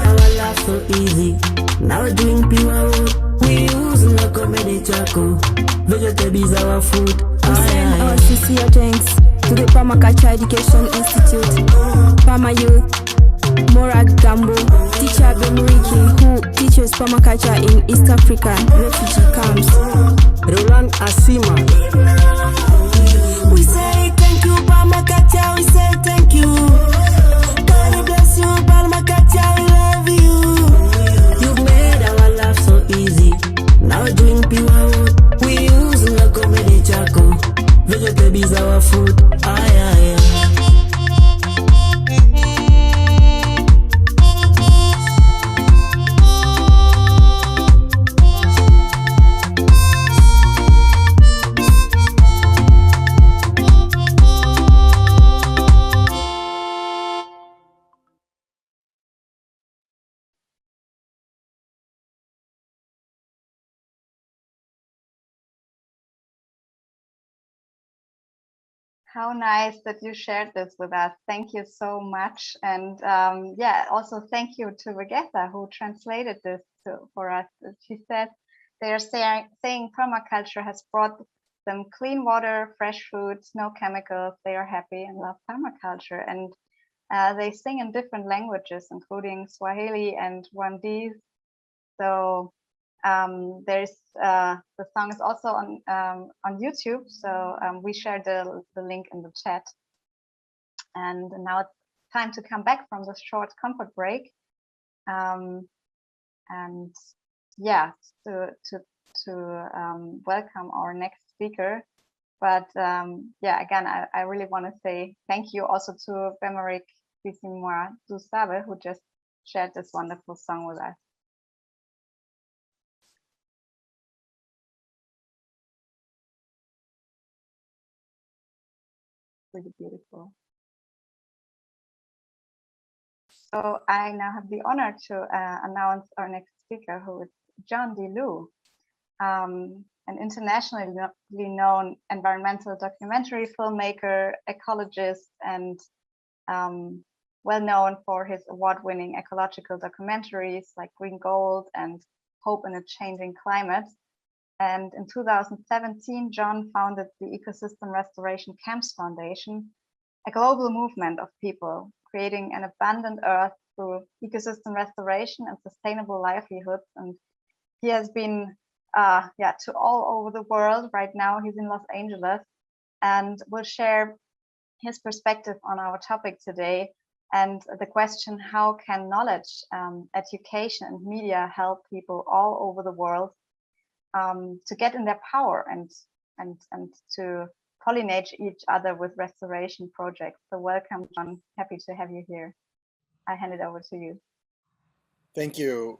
Our life so easy. Now we're doing pure wood, we using the comedy Chako. Vegetables our food. We send our sincere thanks to the Permaculture Education Institute, Perma Youth, Morag Gambo, teacher Bemuriki, who teaches permaculture in East African refugee camps. Roland Asima. We say thank you, How nice that you shared this with us. Thank you so much. And yeah, also thank you to Regetha who translated this for us. She said they are saying permaculture has brought them clean water, fresh food, no chemicals. They are happy and love permaculture. And they sing in different languages, including Swahili and Rwandese. So there's the song is also on YouTube, so we shared the link in the chat. And now it's time to come back from this short comfort break, and yeah, to welcome our next speaker. But yeah, again, I really want to say thank you also to Bemarik Bisimwa Dusabe, who just shared this wonderful song with us. Really beautiful. So I now have the honor to announce our next speaker, who is John DeLu, an internationally known environmental documentary filmmaker, ecologist, and well known for his award-winning ecological documentaries like Green Gold and Hope in a Changing Climate. And in 2017, John founded the Ecosystem Restoration Camps Foundation, a global movement of people creating an abundant earth through ecosystem restoration and sustainable livelihoods. And he has been to all over the world. Right now, he's in Los Angeles and will share his perspective on our topic today. And the question, how can knowledge, education, and media help people all over the world to get in their power and to pollinate each other with restoration projects? So welcome, John. Happy to have you here. I hand it over to you. Thank you.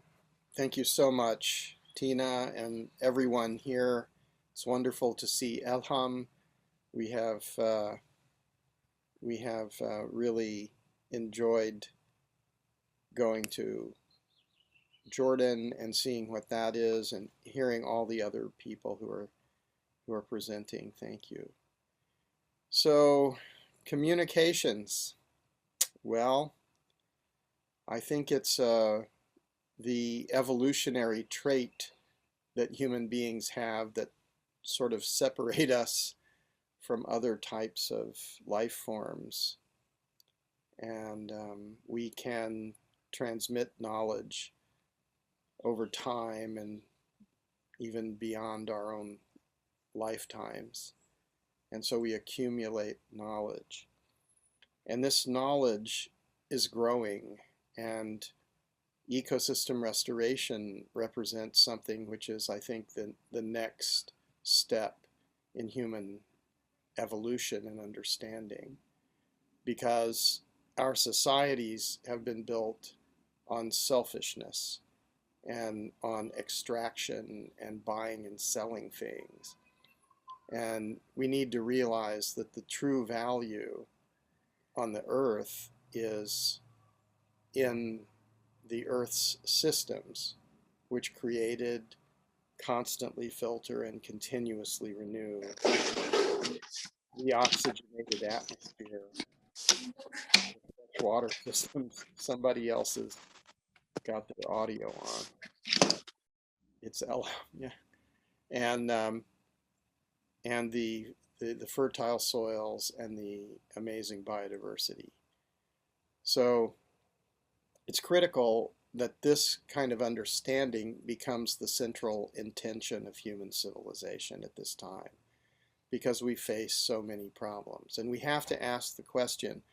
Thank you so much, Tina, and everyone here. It's wonderful to see Elhalm. We have really enjoyed going to Jordan and seeing what that is, and hearing all the other people who are presenting. Thank you. So, communications. Well, I think it's the evolutionary trait that human beings have that sort of separate us from other types of life forms. And we can transmit knowledge over time and even beyond our own lifetimes. And so we accumulate knowledge. And this knowledge is growing, and ecosystem restoration represents something which is, I think, the next step in human evolution and understanding, because our societies have been built on selfishness and on extraction and buying and selling things. And we need to realize that the true value on the earth is in the earth's systems, which created, constantly filter, and continuously renew the oxygenated atmosphere, water systems. Somebody else has got their audio on. It's Elhalm, yeah. And the fertile soils and the amazing biodiversity. So it's critical that this kind of understanding becomes the central intention of human civilization at this time, because we face so many problems. And we have to ask the question,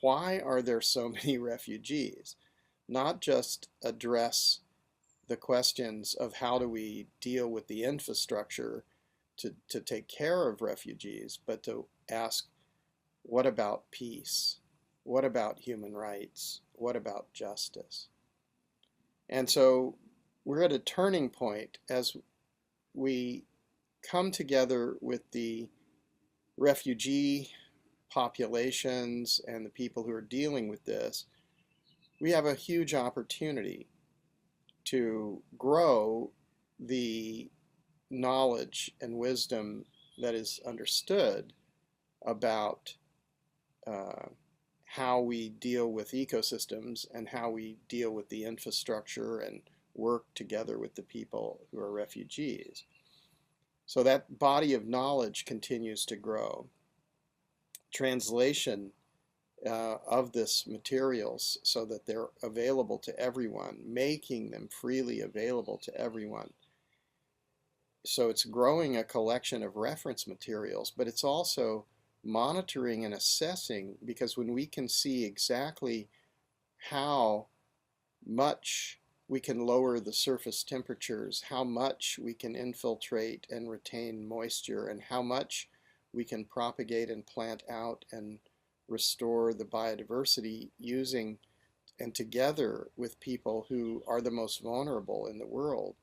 why are there so many refugees? Not just address the questions of how do we deal with the infrastructure to take care of refugees, but to ask, what about peace? What about human rights? What about justice? And so we're at a turning point as we come together with the refugee populations and the people who are dealing with this. We have a huge opportunity to grow the knowledge and wisdom that is understood about how we deal with ecosystems and how we deal with the infrastructure and work together with the people who are refugees. So that body of knowledge continues to grow. Translation of this materials so that they're available to everyone, making them freely available to everyone. So it's growing a collection of reference materials, but it's also monitoring and assessing, because when we can see exactly how much we can lower the surface temperatures, how much we can infiltrate and retain moisture, and how much we can propagate and plant out and restore the biodiversity using and together with people who are the most vulnerable in the world,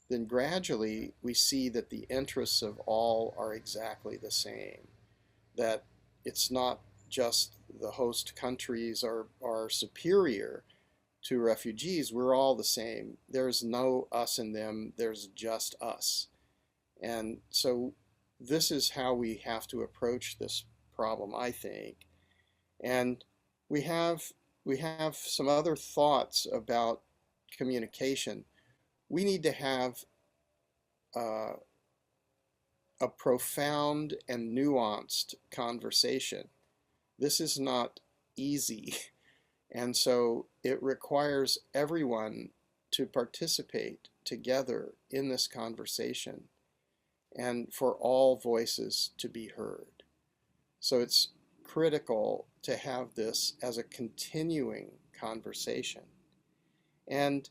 then gradually we see that the interests of all are exactly the same. That it's not just the host countries are superior to refugees, we're all the same. There's no us and them, there's just us. And so this is how we have to approach this problem, I think. And we have some other thoughts about communication. We need to have a profound and nuanced conversation. This is not easy. And so it requires everyone to participate together in this conversation and for all voices to be heard. So it's critical to have this as a continuing conversation. And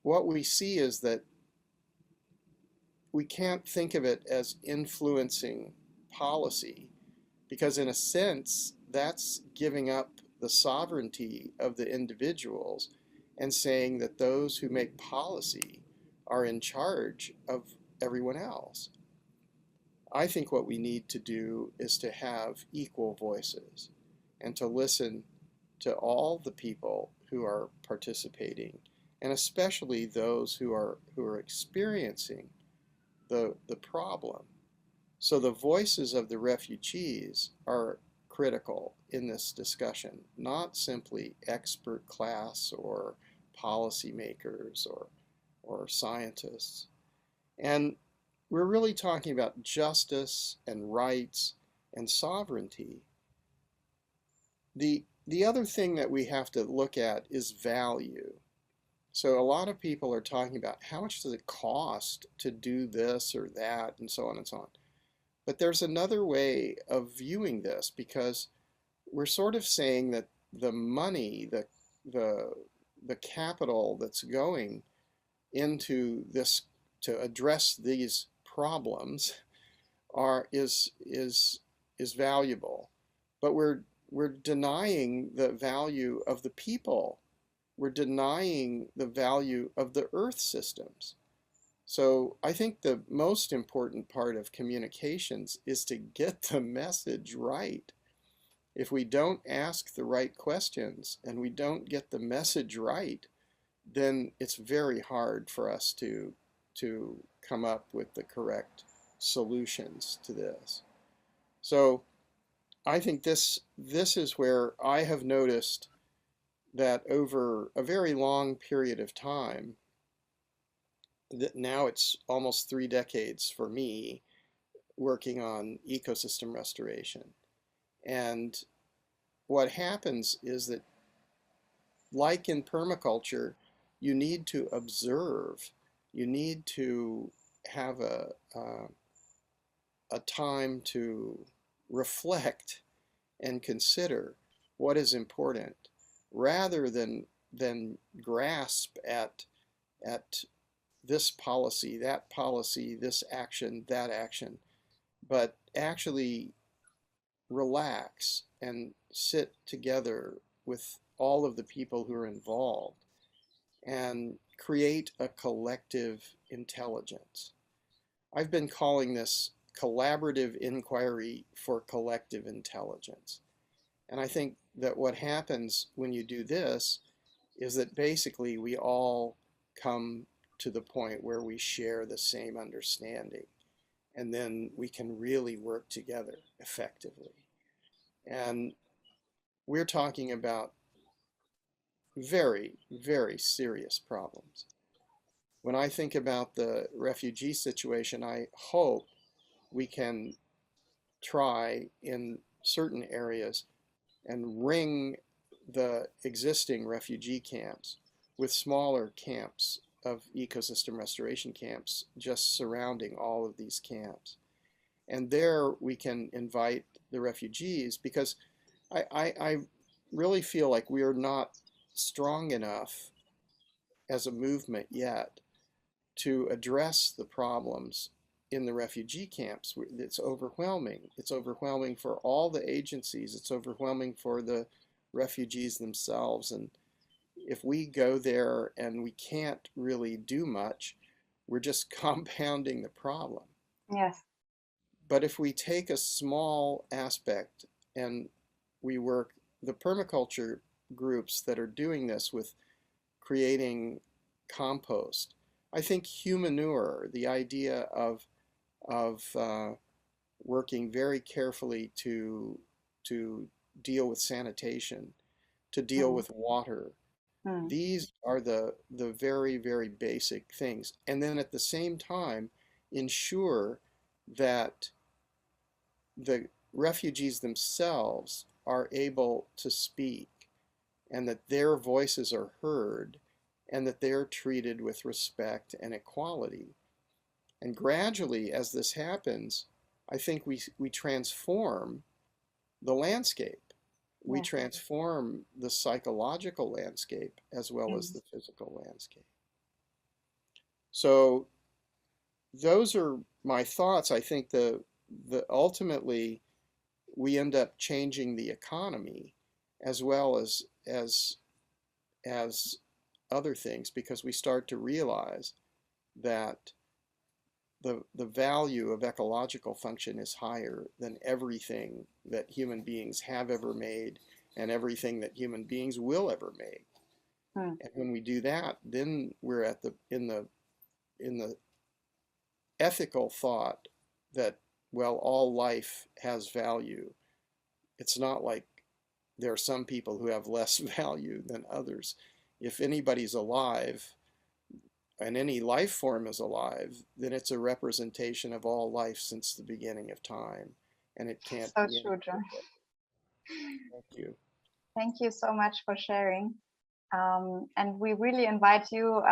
what we see is that we can't think of it as influencing policy, because in a sense, that's giving up the sovereignty of the individuals and saying that those who make policy are in charge of everyone else. I think what we need to do is to have equal voices and to listen to all the people who are participating, and especially those who are experiencing the problem. So the voices of the refugees are critical in this discussion, not simply expert class or policymakers or scientists. And we're really talking about justice and rights and sovereignty. The other thing that we have to look at is value. So a lot of people are talking about how much does it cost to do this or that and so on and so on. But there's another way of viewing this, because we're sort of saying that the money, the capital that's going into this to address these problems is valuable, but we're denying the value of the people. We're denying the value of the earth systems. So I think the most important part of communications is to get the message right. If we don't ask the right questions and we don't get the message right, then it's very hard for us to come up with the correct solutions to this. So I think this is where I have noticed that over a very long period of time, that now it's almost 3 decades for me working on ecosystem restoration. And what happens is that, like in permaculture, you need to observe. You need to have a time to reflect and consider what is important, rather than grasp at this policy, this action, that action, but actually relax and sit together with all of the people who are involved and create a collective intelligence. I've been calling this collaborative inquiry for collective intelligence. And I think that what happens when you do this is that basically we all come to the point where we share the same understanding. and then we can really work together effectively. And we're talking about very, very serious problems. When I think about the refugee situation, I hope we can try in certain areas and ring the existing refugee camps with smaller camps of ecosystem restoration camps just surrounding all of these camps. And there we can invite the refugees, because I really feel like we are not strong enough as a movement yet to address the problems in the refugee camps. It's overwhelming. It's overwhelming for all the agencies. It's overwhelming for the refugees themselves. And if we go there and we can't really do much, we're just compounding the problem. Yes. But if we take a small aspect and we work, the permaculture groups that are doing this with creating compost, I think humanure, the idea of working very carefully to deal with sanitation, to deal with water, these are the very, very basic things. And then at the same time, ensure that the refugees themselves are able to speak, and that their voices are heard, and that they're treated with respect and equality. And gradually, as this happens, I think we transform the landscape. We transform the psychological landscape as well as the physical landscape. So those are my thoughts. I think the ultimately we end up changing the economy as well as other things, because we start to realize that the value of ecological function is higher than everything that human beings have ever made and everything that human beings will ever make. And when we do that, then we're at in the ethical thought that, well, all life has value. It's not like there are some people who have less value than others. If anybody's alive, and any life form is alive, then it's a representation of all life since the beginning of time, and it can't so be true, John. Thank you. Thank you so much for sharing. And we really invite you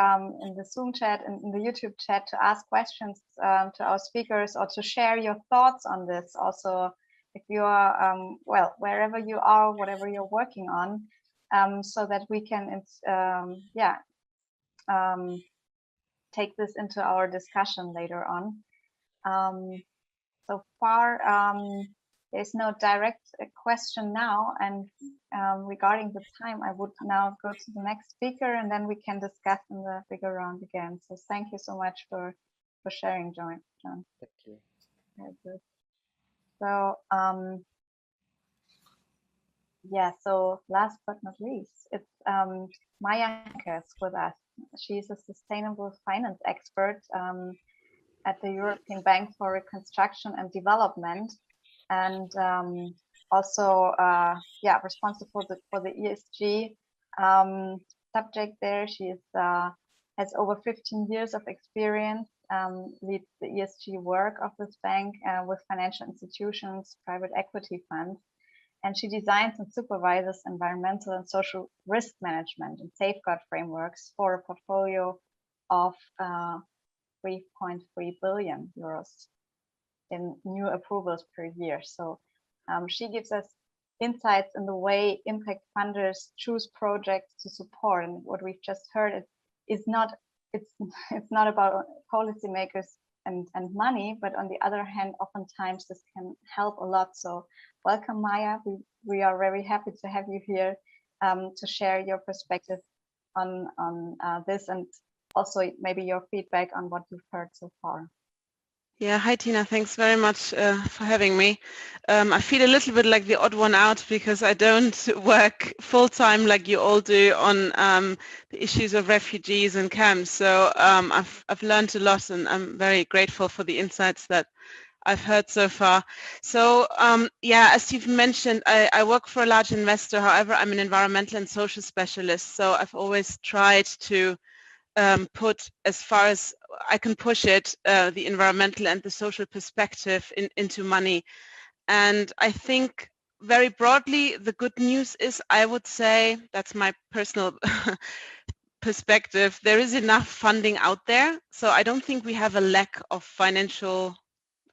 in the Zoom chat and in the YouTube chat to ask questions to our speakers, or to share your thoughts on this. Also, if you are, well, wherever you are, whatever you're working on, so that we can, take this into our discussion later on. So far, there's no direct question now, and regarding the time, I would now go to the next speaker, and then we can discuss in the bigger round again. So thank you so much for sharing, John. Thank you. Very good. So yeah, so last but not least, it's Meier with us. She's a sustainable finance expert at the European Bank for Reconstruction and Development, and also responsible for the ESG subject there. She is has over 15 years of experience, leads the ESG work of this bank with financial institutions, private equity funds, and she designs and supervises environmental and social risk management and safeguard frameworks for a portfolio of 3.3 billion euros in new approvals per year. So she gives us insights in the way impact funders choose projects to support. And what we've just heard is not about policymakers and money, but on the other hand, oftentimes this can help a lot. So welcome, Meier. We are very happy to have you here to share your perspective on this, and also maybe your feedback on what you've heard so far. Yeah, hi Tina, thanks very much for having me. I feel a little bit like the odd one out because I don't work full-time like you all do on the issues of refugees and camps. So I've learned a lot, and I'm very grateful for the insights that I've heard so far. So yeah, as you've mentioned, I work for a large investor. However, I'm an environmental and social specialist. So I've always tried to put, as far as I can push it, the environmental and the social perspective into money. And I think very broadly, the good news is, I would say, that's my personal perspective, there is enough funding out there. So I don't think we have a lack of financial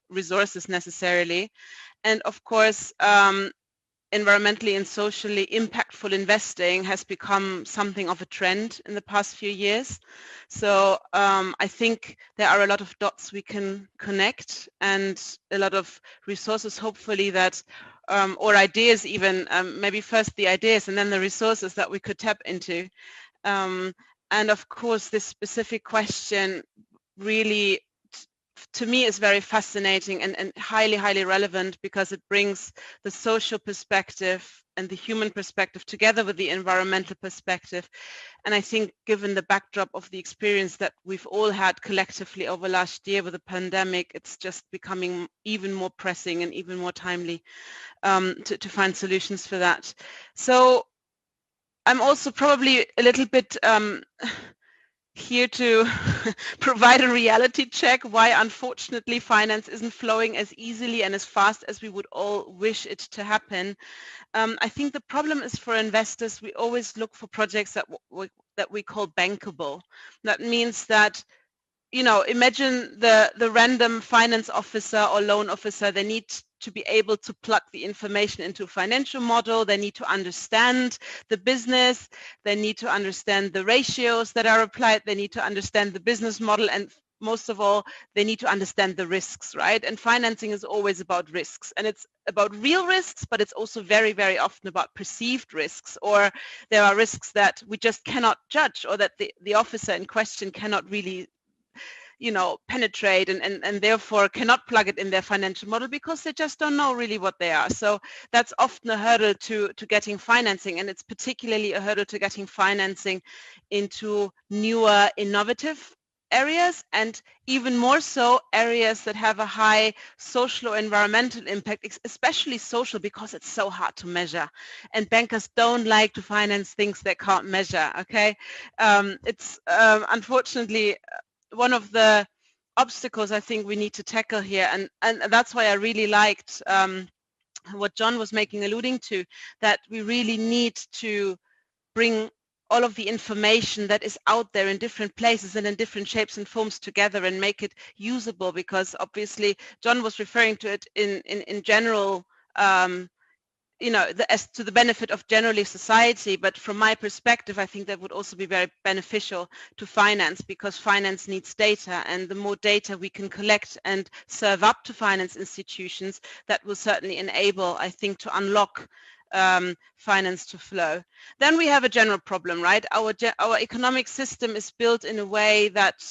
resources necessarily. And of course, environmentally and socially impactful investing has become something of a trend in the past few years. So I think there are a lot of dots we can connect, and a lot of resources, hopefully, that or ideas even, maybe first the ideas and then the resources that we could tap into. And of course, this specific question really, to me, is very fascinating and highly, highly relevant, because it brings the social perspective and the human perspective together with the environmental perspective. And I think, given the backdrop of the experience that we've all had collectively over last year with the pandemic, it's just becoming even more pressing and even more timely to find solutions for that. So I'm also probably a little bit here to provide a reality check why, unfortunately, finance isn't flowing as easily and as fast as we would all wish it to happen. I think the problem is, for investors, we always look for projects that we call bankable. That means that, you know, imagine the random finance officer or loan officer. They need to be able to plug the information into a financial model. They need to understand the business. They need to understand the ratios that are applied. They need to understand the business model. And most of all, they need to understand the risks, right? And financing is always about risks. And it's about real risks, but it's also very, very often about perceived risks, or there are risks that we just cannot judge, or that the officer in question cannot really, you know, penetrate and therefore cannot plug it in their financial model, because they just don't know really what they are. So that's often a hurdle to getting financing, and it's particularly a hurdle to getting financing into newer, innovative areas, and even more so areas that have a high social or environmental impact, especially social, because it's so hard to measure, and bankers don't like to finance things they can't measure. Okay, it's unfortunately one of the obstacles I think we need to tackle here, and that's why I really liked what John was alluding to, that we really need to bring all of the information that is out there in different places and in different shapes and forms together and make it usable, because obviously John was referring to it in general, you know, as to the benefit of generally society. But from my perspective, I think that would also be very beneficial to finance, because finance needs data, and the more data we can collect and serve up to finance institutions, that will certainly enable, I think, to unlock finance to flow. Then we have a general problem, right? Our economic system is built in a way that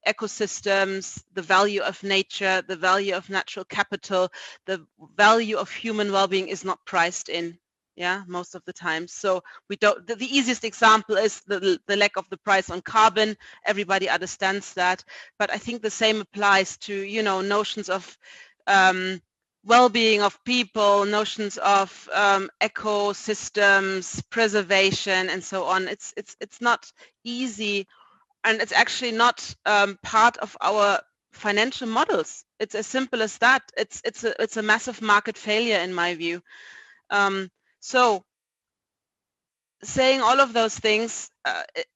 ecosystems, the value of nature, the value of natural capital, the value of human well-being is not priced in, yeah, most of the time. So we don't, the easiest example is the lack of the price on carbon. Everybody understands that, but I think the same applies to, you know, notions of well-being of people, notions of ecosystems, preservation, and so on. It's not easy, and it's actually not part of our financial models. It's as simple as that. It's a massive market failure, in my view. So saying all of those things,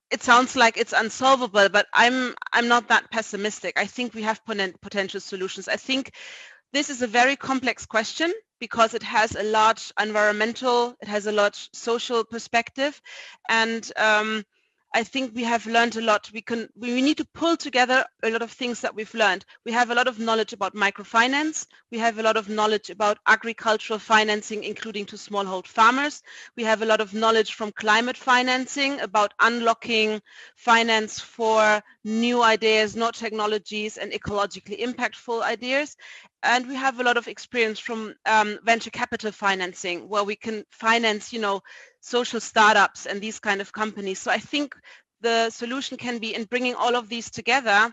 it sounds like it's unsolvable, but I'm not that pessimistic. I think we have potential solutions. I think this is a very complex question, because it has a large environmental, it has a large social perspective, and I think we have learned a lot. We need to pull together a lot of things that we've learned. We have a lot of knowledge about microfinance. We have a lot of knowledge about agricultural financing, including to smallhold farmers. We have a lot of knowledge from climate financing about unlocking finance for new ideas, not technologies, and ecologically impactful ideas. And we have a lot of experience from venture capital financing, where we can finance, social startups and these kind of companies. So I think the solution can be in bringing all of these together,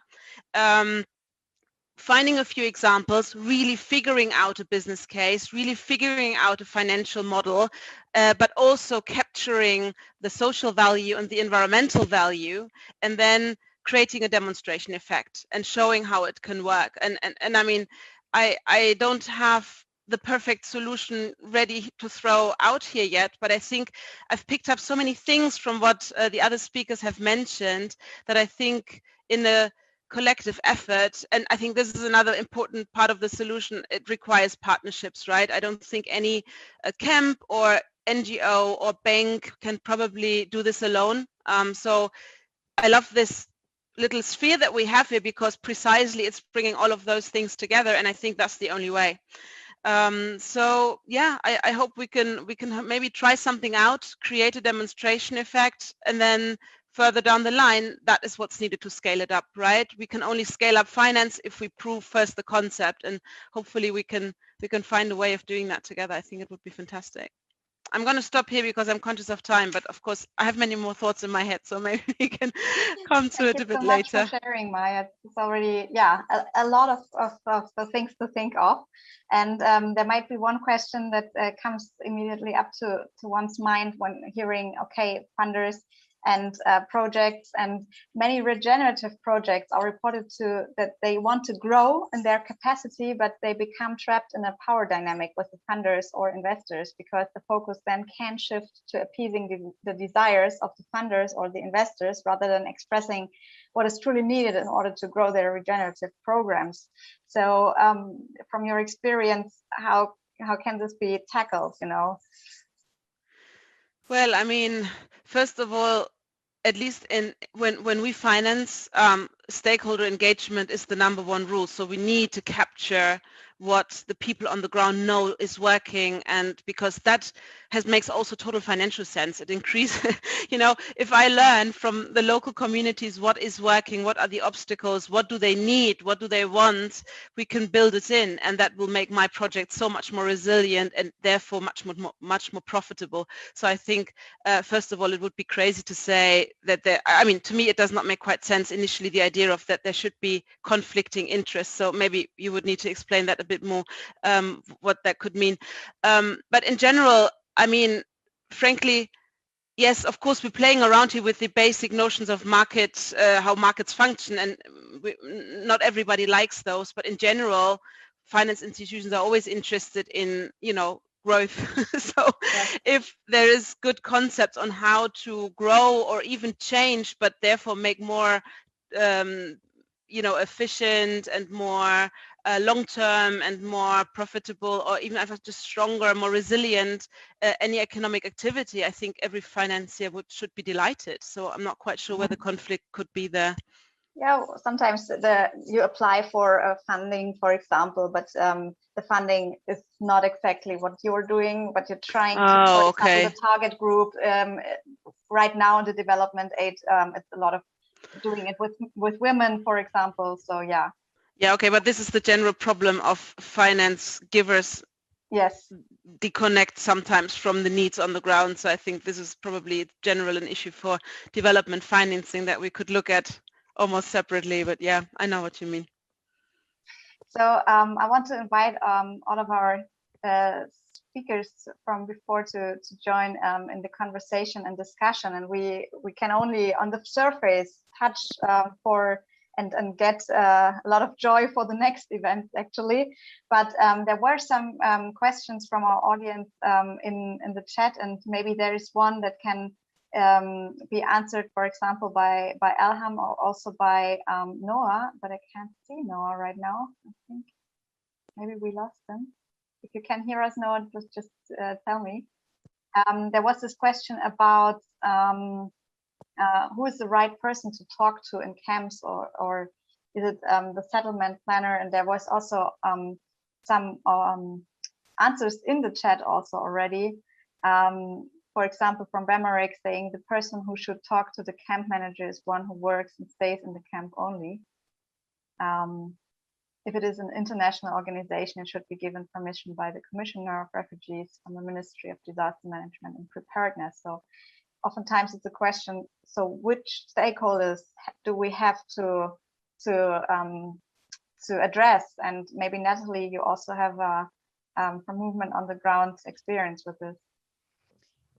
finding a few examples, really figuring out a business case, really figuring out a financial model, but also capturing the social value and the environmental value, and then creating a demonstration effect and showing how it can work. And I mean, I don't have the perfect solution ready to throw out here yet, but I think I've picked up so many things from what the other speakers have mentioned that I think in a collective effort, and I think this is another important part of the solution, it requires partnerships, right? I don't think any camp or NGO or bank can probably do this alone. So I love this little sphere that we have here, because precisely it's bringing all of those things together, and I think that's the only way. So yeah, I hope we can maybe try something out, create a demonstration effect, and then further down the line, that is what's needed to scale it up, right? We can only scale up finance if we prove first the concept, and hopefully we can find a way of doing that together. I think it would be fantastic. I'm going to stop here because I'm conscious of time, but of course I have many more thoughts in my head, so maybe we can come to it a bit later. Thank you so much for sharing, Meier. It's already, a lot of things to think of. And there might be one question that comes immediately up to one's mind when hearing, okay, funders and projects, and many regenerative projects are reported to that they want to grow in their capacity, but they become trapped in a power dynamic with the funders or investors, because the focus then can shift to appeasing the desires of the funders or the investors, rather than expressing what is truly needed in order to grow their regenerative programs. So from your experience, how can this be tackled, Well, I mean, first of all, at least when we finance, stakeholder engagement is the #1 rule. So we need to capture what the people on the ground know is working, and because that makes also total financial sense. It increases, if I learn from the local communities what is working, what are the obstacles, what do they need, what do they want, we can build it in, and that will make my project so much more resilient and therefore much more profitable. So I think first of all, it would be crazy to say that to me it does not make quite sense initially, the idea of that there should be conflicting interests. So maybe you would need to explain that a bit more, what that could mean. But in general, I mean, frankly, yes, of course, we're playing around here with the basic notions of market, how markets function, and not everybody likes those. But in general, finance institutions are always interested in, growth. So if there is good concepts on how to grow or even change, but therefore make more, efficient and more long-term and more profitable, or even just stronger, more resilient, any economic activity, I think every financier should be delighted. So I'm not quite sure where the conflict could be there. Yeah, sometimes you apply for funding, for example, but the funding is not exactly what you're doing, but you're trying to, for example, the target group. Right now in the development aid, it's a lot of doing it with women, for example. So yeah. Yeah, okay, but this is the general problem of finance givers. Yes. Disconnect sometimes from the needs on the ground. So I think this is probably general an issue for development financing that we could look at almost separately. But yeah, I know what you mean. So I want to invite all of our speakers from before to join in the conversation and discussion, and we can only on the surface touch for and get a lot of joy for the next event, actually. But there were some questions from our audience in the chat, and maybe there is one that can be answered, for example, by Elhalm or also by Noah, but I can't see Noah right now. I think maybe we lost him. If you can hear us, Noah, just tell me. There was this question about who is the right person to talk to in camps, or is it the settlement planner? And there was also some answers in the chat also already. For example, from Bemarik saying the person who should talk to the camp manager is one who works and stays in the camp only. If it is an international organization, it should be given permission by the Commissioner of Refugees from the Ministry of Disaster Management and Preparedness. So oftentimes it's a question, so which stakeholders do we have to address? And maybe Nathalie, you also have from movement on the ground experience with this.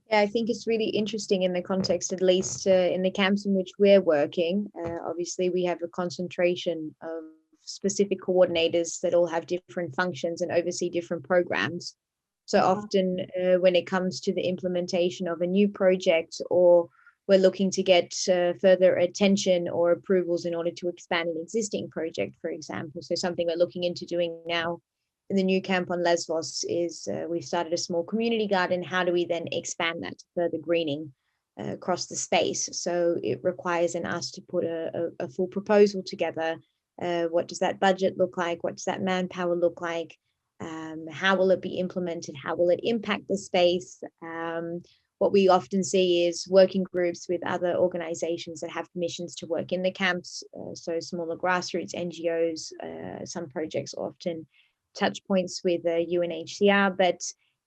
Yeah, I think it's really interesting in the context, at least in the camps in which we're working. Obviously, we have a concentration of specific coordinators that all have different functions and oversee different programs. So often when it comes to the implementation of a new project, or we're looking to get further attention or approvals in order to expand an existing project, for example. So something we're looking into doing now in the new camp on Lesbos is we've started a small community garden. How do we then expand that to further greening across the space? So it requires in us to put a full proposal together. What does that budget look like? What does that manpower look like? How will it be implemented? How will it impact the space? What we often see is working groups with other organizations that have permissions to work in the camps. So smaller grassroots NGOs, some projects often touch points with UNHCR, but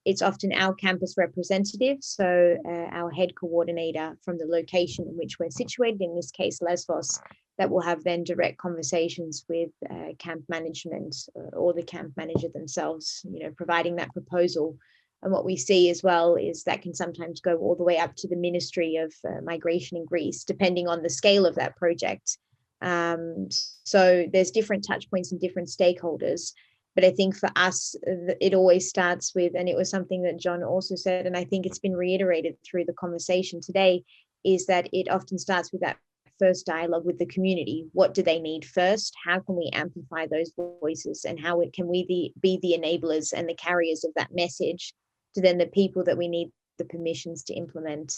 it's often our campus representative. So our head coordinator from the location in which we're situated, in this case, Lesbos, that will have then direct conversations with camp management or the camp manager themselves, providing that proposal. And what we see as well is that can sometimes go all the way up to the Ministry of Migration in Greece, depending on the scale of that project. So there's different touch points and different stakeholders. But I think for us, it always starts with, and it was something that John also said, and I think it's been reiterated through the conversation today, is that it often starts with that first dialogue with the community. What do they need first? How can we amplify those voices? And how can we be the enablers and the carriers of that message to then the people that we need the permissions to implement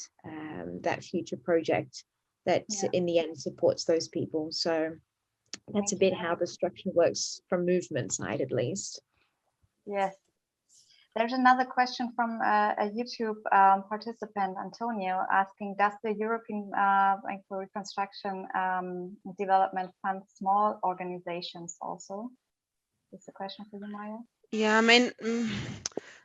that future project that in the end supports those people. So that's a bit how the structure works from movement side, at least. Yes. There's another question from a YouTube participant, Antonio, asking, does the European Bank for Reconstruction Development fund small organizations also? Is the question for you, Meier? Yeah,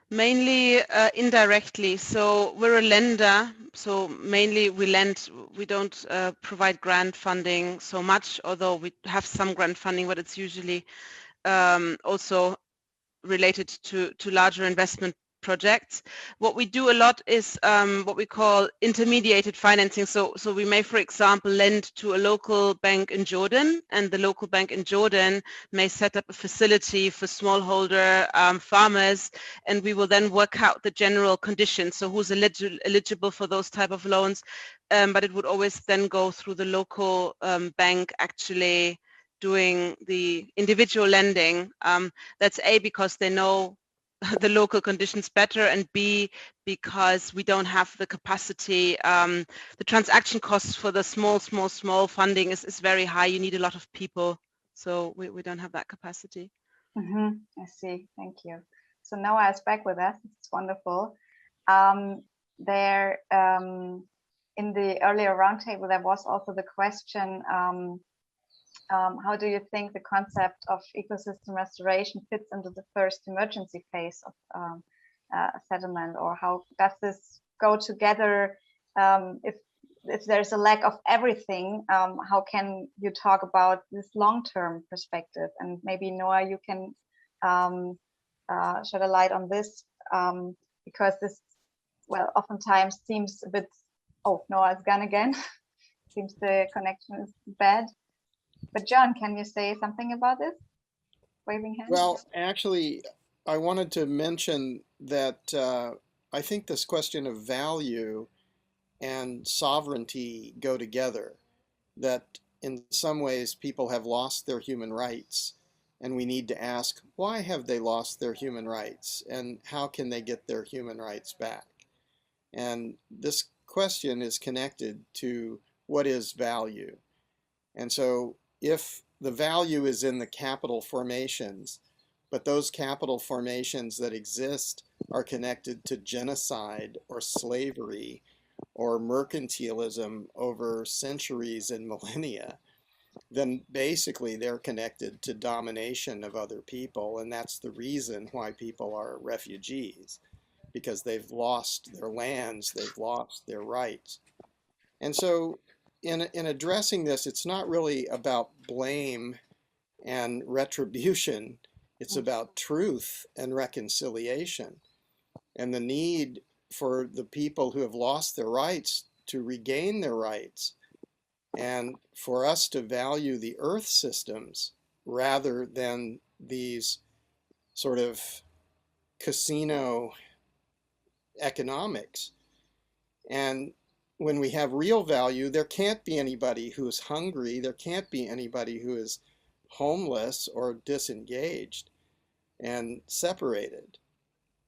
mainly indirectly. So we're a lender, so mainly we lend. We don't provide grant funding so much, although we have some grant funding, but it's usually also related to larger investment projects. What we do a lot is what we call intermediated financing. So we may, for example, lend to a local bank in Jordan, and the local bank in Jordan may set up a facility for smallholder farmers, and we will then work out the general conditions. So who's eligible for those type of loans, but it would always then go through the local bank actually doing the individual lending. That's A, because they know the local conditions better, and B, because we don't have the capacity. The transaction costs for the small funding is very high. You need a lot of people, so we don't have that capacity. I see, thank you. So Noah is back with us. It's wonderful. There in the earlier roundtable, there was also the question, how do you think the concept of ecosystem restoration fits into the first emergency phase of settlement, or how does this go together? If there's a lack of everything, how can you talk about this long-term perspective? And maybe Noah, you can shed a light on this, because this, well, oftentimes seems a bit, oh, Noah's gone again. Seems the connection is bad. But John, can you say something about this? Waving hands? Well, actually, I wanted to mention that I think this question of value and sovereignty go together, that in some ways people have lost their human rights, and we need to ask, why have they lost their human rights, and how can they get their human rights back? And this question is connected to what is value. And so if the value is in the capital formations, but those capital formations that exist are connected to genocide or slavery or mercantilism over centuries and millennia, then basically they're connected to domination of other people. And that's the reason why people are refugees, because they've lost their lands, they've lost their rights. And so in addressing this, it's not really about blame and retribution. It's about truth and reconciliation and the need for the people who have lost their rights to regain their rights, and for us to value the earth systems rather than these sort of casino economics. And when we have real value, there can't be anybody who is hungry, there can't be anybody who is homeless or disengaged and separated.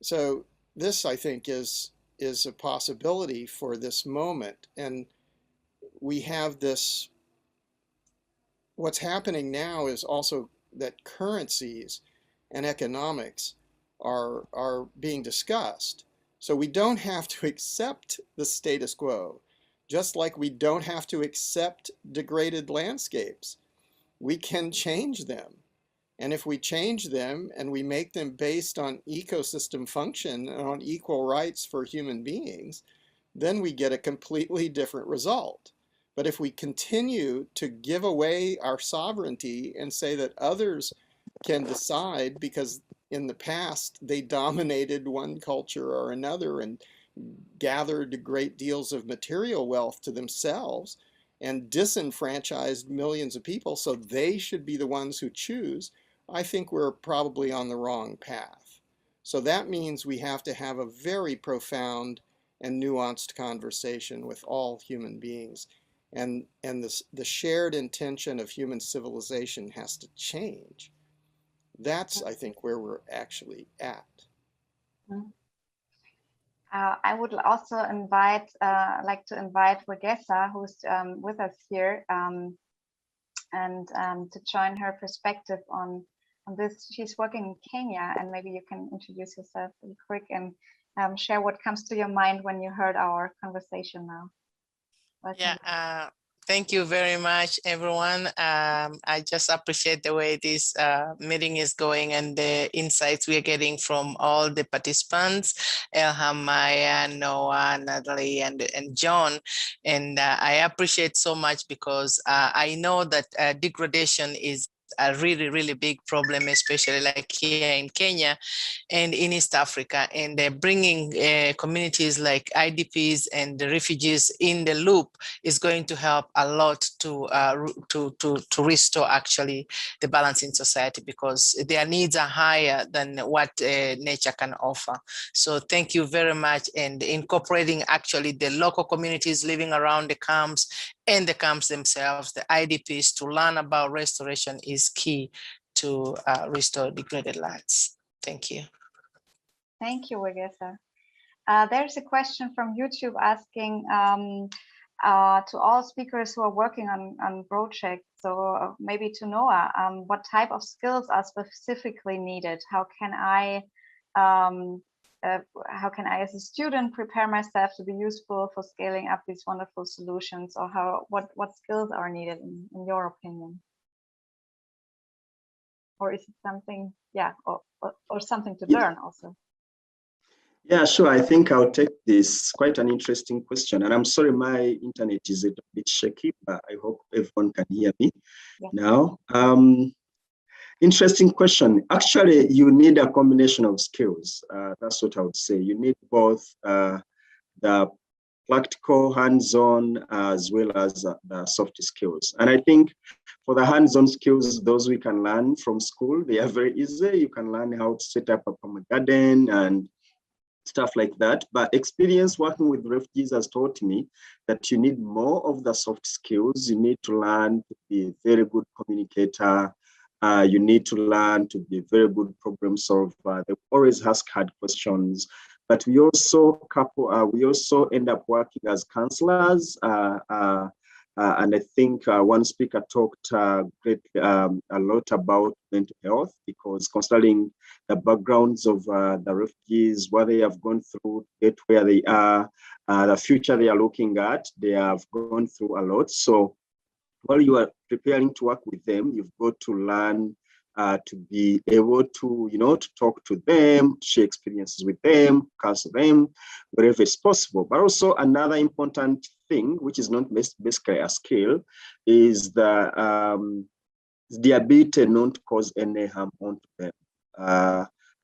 So this, I think, is a possibility for this moment. And we have this, what's happening now is also that currencies and economics are being discussed. So we don't have to accept the status quo, just like we don't have to accept degraded landscapes. We can change them. And if we change them and we make them based on ecosystem function and on equal rights for human beings, then we get a completely different result. But if we continue to give away our sovereignty and say that others can decide because in the past they dominated one culture or another and gathered great deals of material wealth to themselves and disenfranchised millions of people, so they should be the ones who choose, I think we're probably on the wrong path. So that means we have to have a very profound and nuanced conversation with all human beings. And the shared intention of human civilization has to change. That's, I think, where we're actually at. I would also invite, like to invite Wegesa, who's with us here, and to join her perspective on this. She's working in Kenya, and maybe you can introduce yourself really quick and share what comes to your mind when you heard our conversation now. Welcome. Yeah, thank you very much, everyone. I just appreciate the way this meeting is going and the insights we are getting from all the participants, Elhalm, Meier, Noah, Nathalie, and John. And I appreciate so much because I know that degradation is a really, really big problem, especially like here in Kenya and in East Africa, and bringing communities like IDPs and the refugees in the loop is going to help a lot to restore actually the balance in society, because their needs are higher than what nature can offer. So thank you very much, and incorporating actually the local communities living around the camps and the camps themselves, the IDPs, to learn about restoration is key to restore degraded lands. Thank you. Thank you, Wegesa. There's a question from YouTube asking to all speakers who are working on projects, so maybe to Noah, what type of skills are specifically needed? How can I as a student prepare myself to be useful for scaling up these wonderful solutions, or what skills are needed in your opinion? Or is it something, yeah, or something to learn also? Yeah, sure. I think I'll take this. Quite an interesting question. And I'm sorry, my internet is a bit shaky, but I hope everyone can hear me now. Interesting question. Actually, you need a combination of skills. That's what I would say. You need both the practical, hands-on, as well as the soft skills. And I think for the hands-on skills, those we can learn from school, they are very easy. You can learn how to set up a perma garden and stuff like that. But experience working with refugees has taught me that you need more of the soft skills. You need to learn to be a very good communicator. You need to learn to be a very good problem solver. They always ask hard questions. But we also end up working as counselors And I think one speaker talked a lot about mental health, because considering the backgrounds of the refugees, what they have gone through to get where they are, the future they are looking at, they have gone through a lot. So while you are preparing to work with them, you've got to learn to be able to, to talk to them, share experiences with them, counsel them, wherever it's possible. But also another important thing, which is not basically a skill, is the ability not to cause any harm onto them.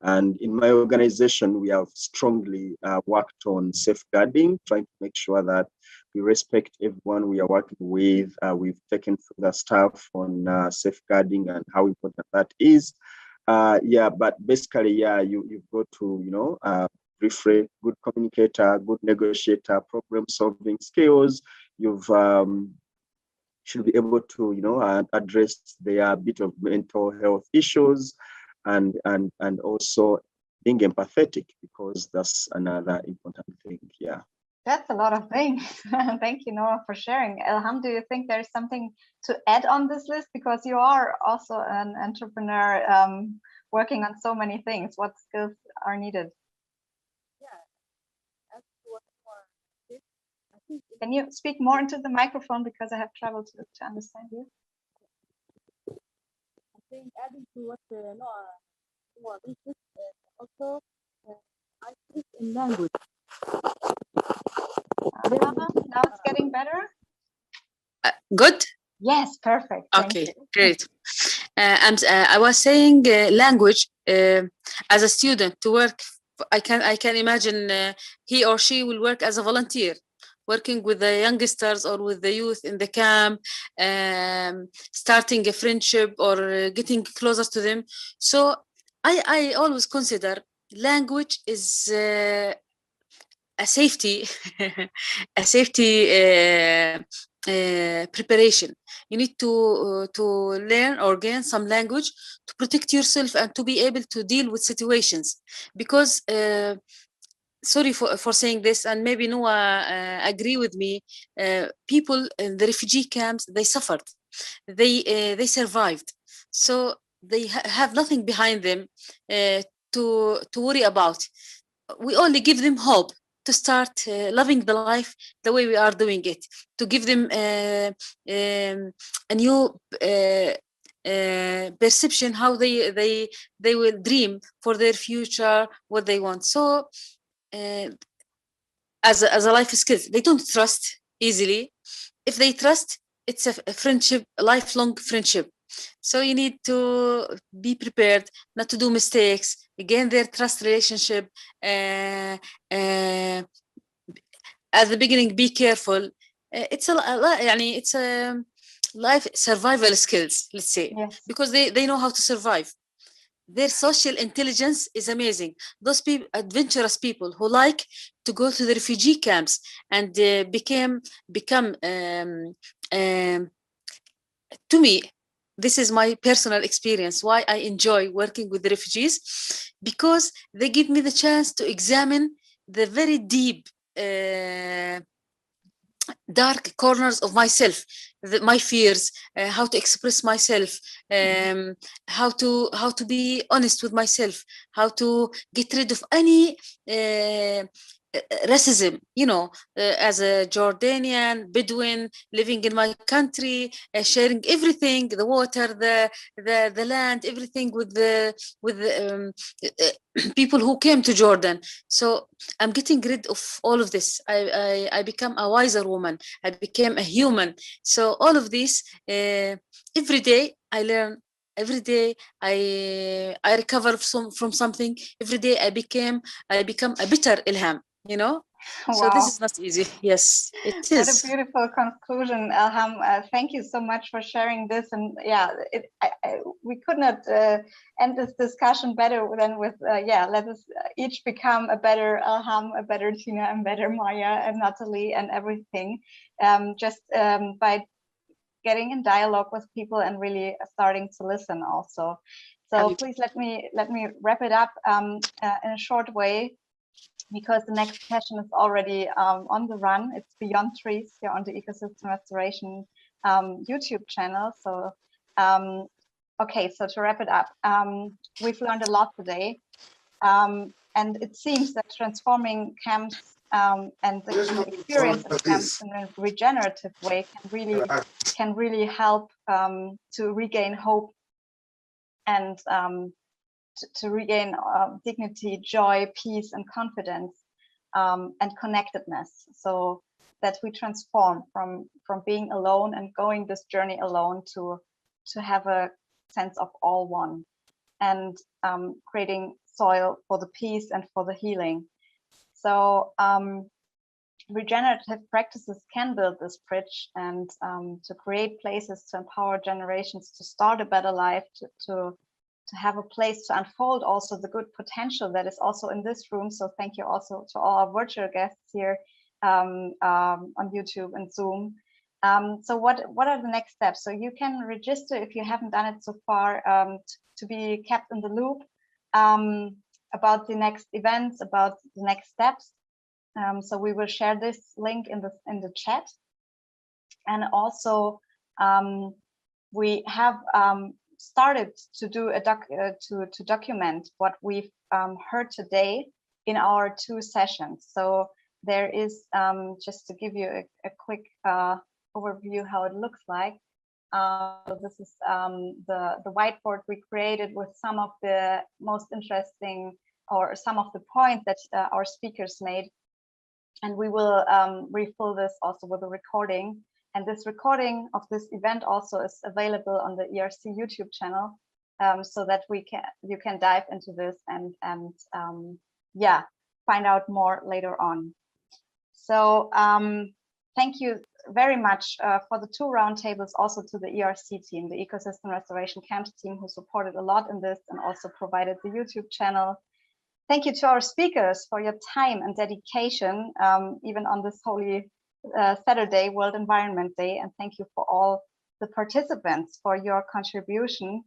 And in my organization, we have strongly worked on safeguarding, trying to make sure that we respect everyone we are working with. We've taken further stuff on safeguarding and how important that is. But basically, you've got to, briefly, good communicator, good negotiator, problem solving skills. You've should be able to, address their bit of mental health issues, and also being empathetic, because that's another important thing. Yeah. That's a lot of things. Thank you, Noah, for sharing. Elhalm, do you think there's something to add on this list? Because you are also an entrepreneur working on so many things. What skills are needed? Can you speak more into the microphone, because I have trouble to understand you? I think adding to what Noah mentioned, also I speak in language. Now it's getting better. Good. Yes, perfect. Okay, great. And I was saying language as a student to work. I can imagine he or she will work as a volunteer, working with the youngsters or with the youth in the camp, starting a friendship or getting closer to them. So I always consider language is a safety, a safety preparation. You need to learn or gain some language to protect yourself and to be able to deal with situations. Because sorry for saying this, and maybe Noah agree with me. People in the refugee camps, they suffered, they survived, so they have nothing behind them to worry about. We only give them hope to start loving the life the way we are doing it, to give them a new perception how they will dream for their future, what they want. So as a life skill, they don't trust easily. If they trust, it's a friendship, a lifelong friendship. So you need to be prepared not to do mistakes, again their trust relationship. At the beginning, be careful. It's a life survival skills, let's say. Yes. Because they know how to survive. Their social intelligence is amazing. Those people, adventurous people who like to go to the refugee camps and become to me, this is my personal experience, why I enjoy working with the refugees, because they give me the chance to examine the very deep, dark corners of myself, my fears, how to express myself, how to be honest with myself, how to get rid of any racism, as a Jordanian Bedouin living in my country, sharing everything, the water, the land, everything with the people who came to Jordan. So I'm getting rid of all of this. I become a wiser woman. I became a human. So all of this, every day I learn. Every day I recover from something. Every day I become a better Elhalm. Wow. So this is not easy. Yes, it is. What a beautiful conclusion, Elhalm. Thank you so much for sharing this. And yeah, we could not end this discussion better than with, let us each become a better Elhalm, a better Tina, and better Meier and Nathalie and everything. Just by getting in dialogue with people and really starting to listen also. So please let me wrap it up in a short way. because the next session is already on the run. It's Beyond Trees here on the Ecosystem Restoration YouTube channel. So, okay, so to wrap it up, we've learned a lot today. And it seems that transforming camps and the experience of camps in a regenerative way can really help to regain hope and to regain dignity, joy, peace, and confidence, and connectedness, so that we transform from being alone and going this journey alone to have a sense of all one, and creating soil for the peace and for the healing. So regenerative practices can build this bridge and to create places to empower generations to start a better life, to have a place to unfold also the good potential that is also in this room. So thank you also to all our virtual guests here on YouTube and Zoom. So what are the next steps? So you can register if you haven't done it so far, to be kept in the loop about the next events, about the next steps. So we will share this link in the chat. And also we have started to do to document what we've heard today in our 2 sessions. So there is, just to give you a quick overview how it looks like. This is the whiteboard we created with some of the most interesting, or some of the points that our speakers made. And we will refill this also with a recording. And this recording of this event also is available on the ERC YouTube channel, so that you can dive into this and yeah, find out more later on. So thank you very much for the 2 roundtables, also to the ERC team, the Ecosystem Restoration Camps team, who supported a lot in this and also provided the YouTube channel. Thank you to our speakers for your time and dedication, even on this holy Saturday, World Environment Day, and thank you for all the participants for your contribution.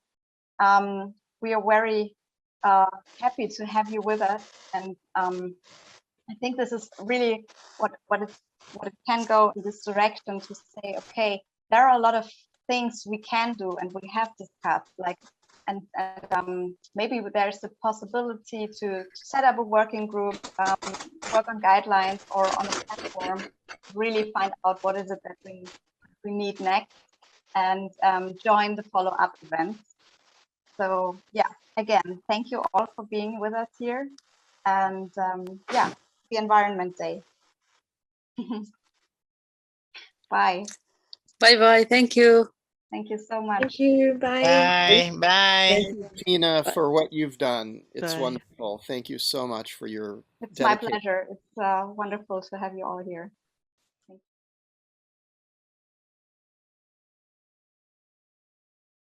We are very happy to have you with us, and I think this is really what it can go in this direction, to say, okay, there are a lot of things we can do and we have discussed, like, and maybe there's a possibility to set up a working group, work on guidelines or on a platform, really find out what is it that we need next, and join the follow-up events. So yeah, again, thank you all for being with us here, and yeah, the Environment Day. Bye. Bye-bye. Thank you. Thank you so much. Thank you. Bye. Bye. Bye. Thank you, Tina, for what you've done. It's Bye. wonderful. Thank you so much for your It's my dedication. pleasure. It's wonderful to have you all here.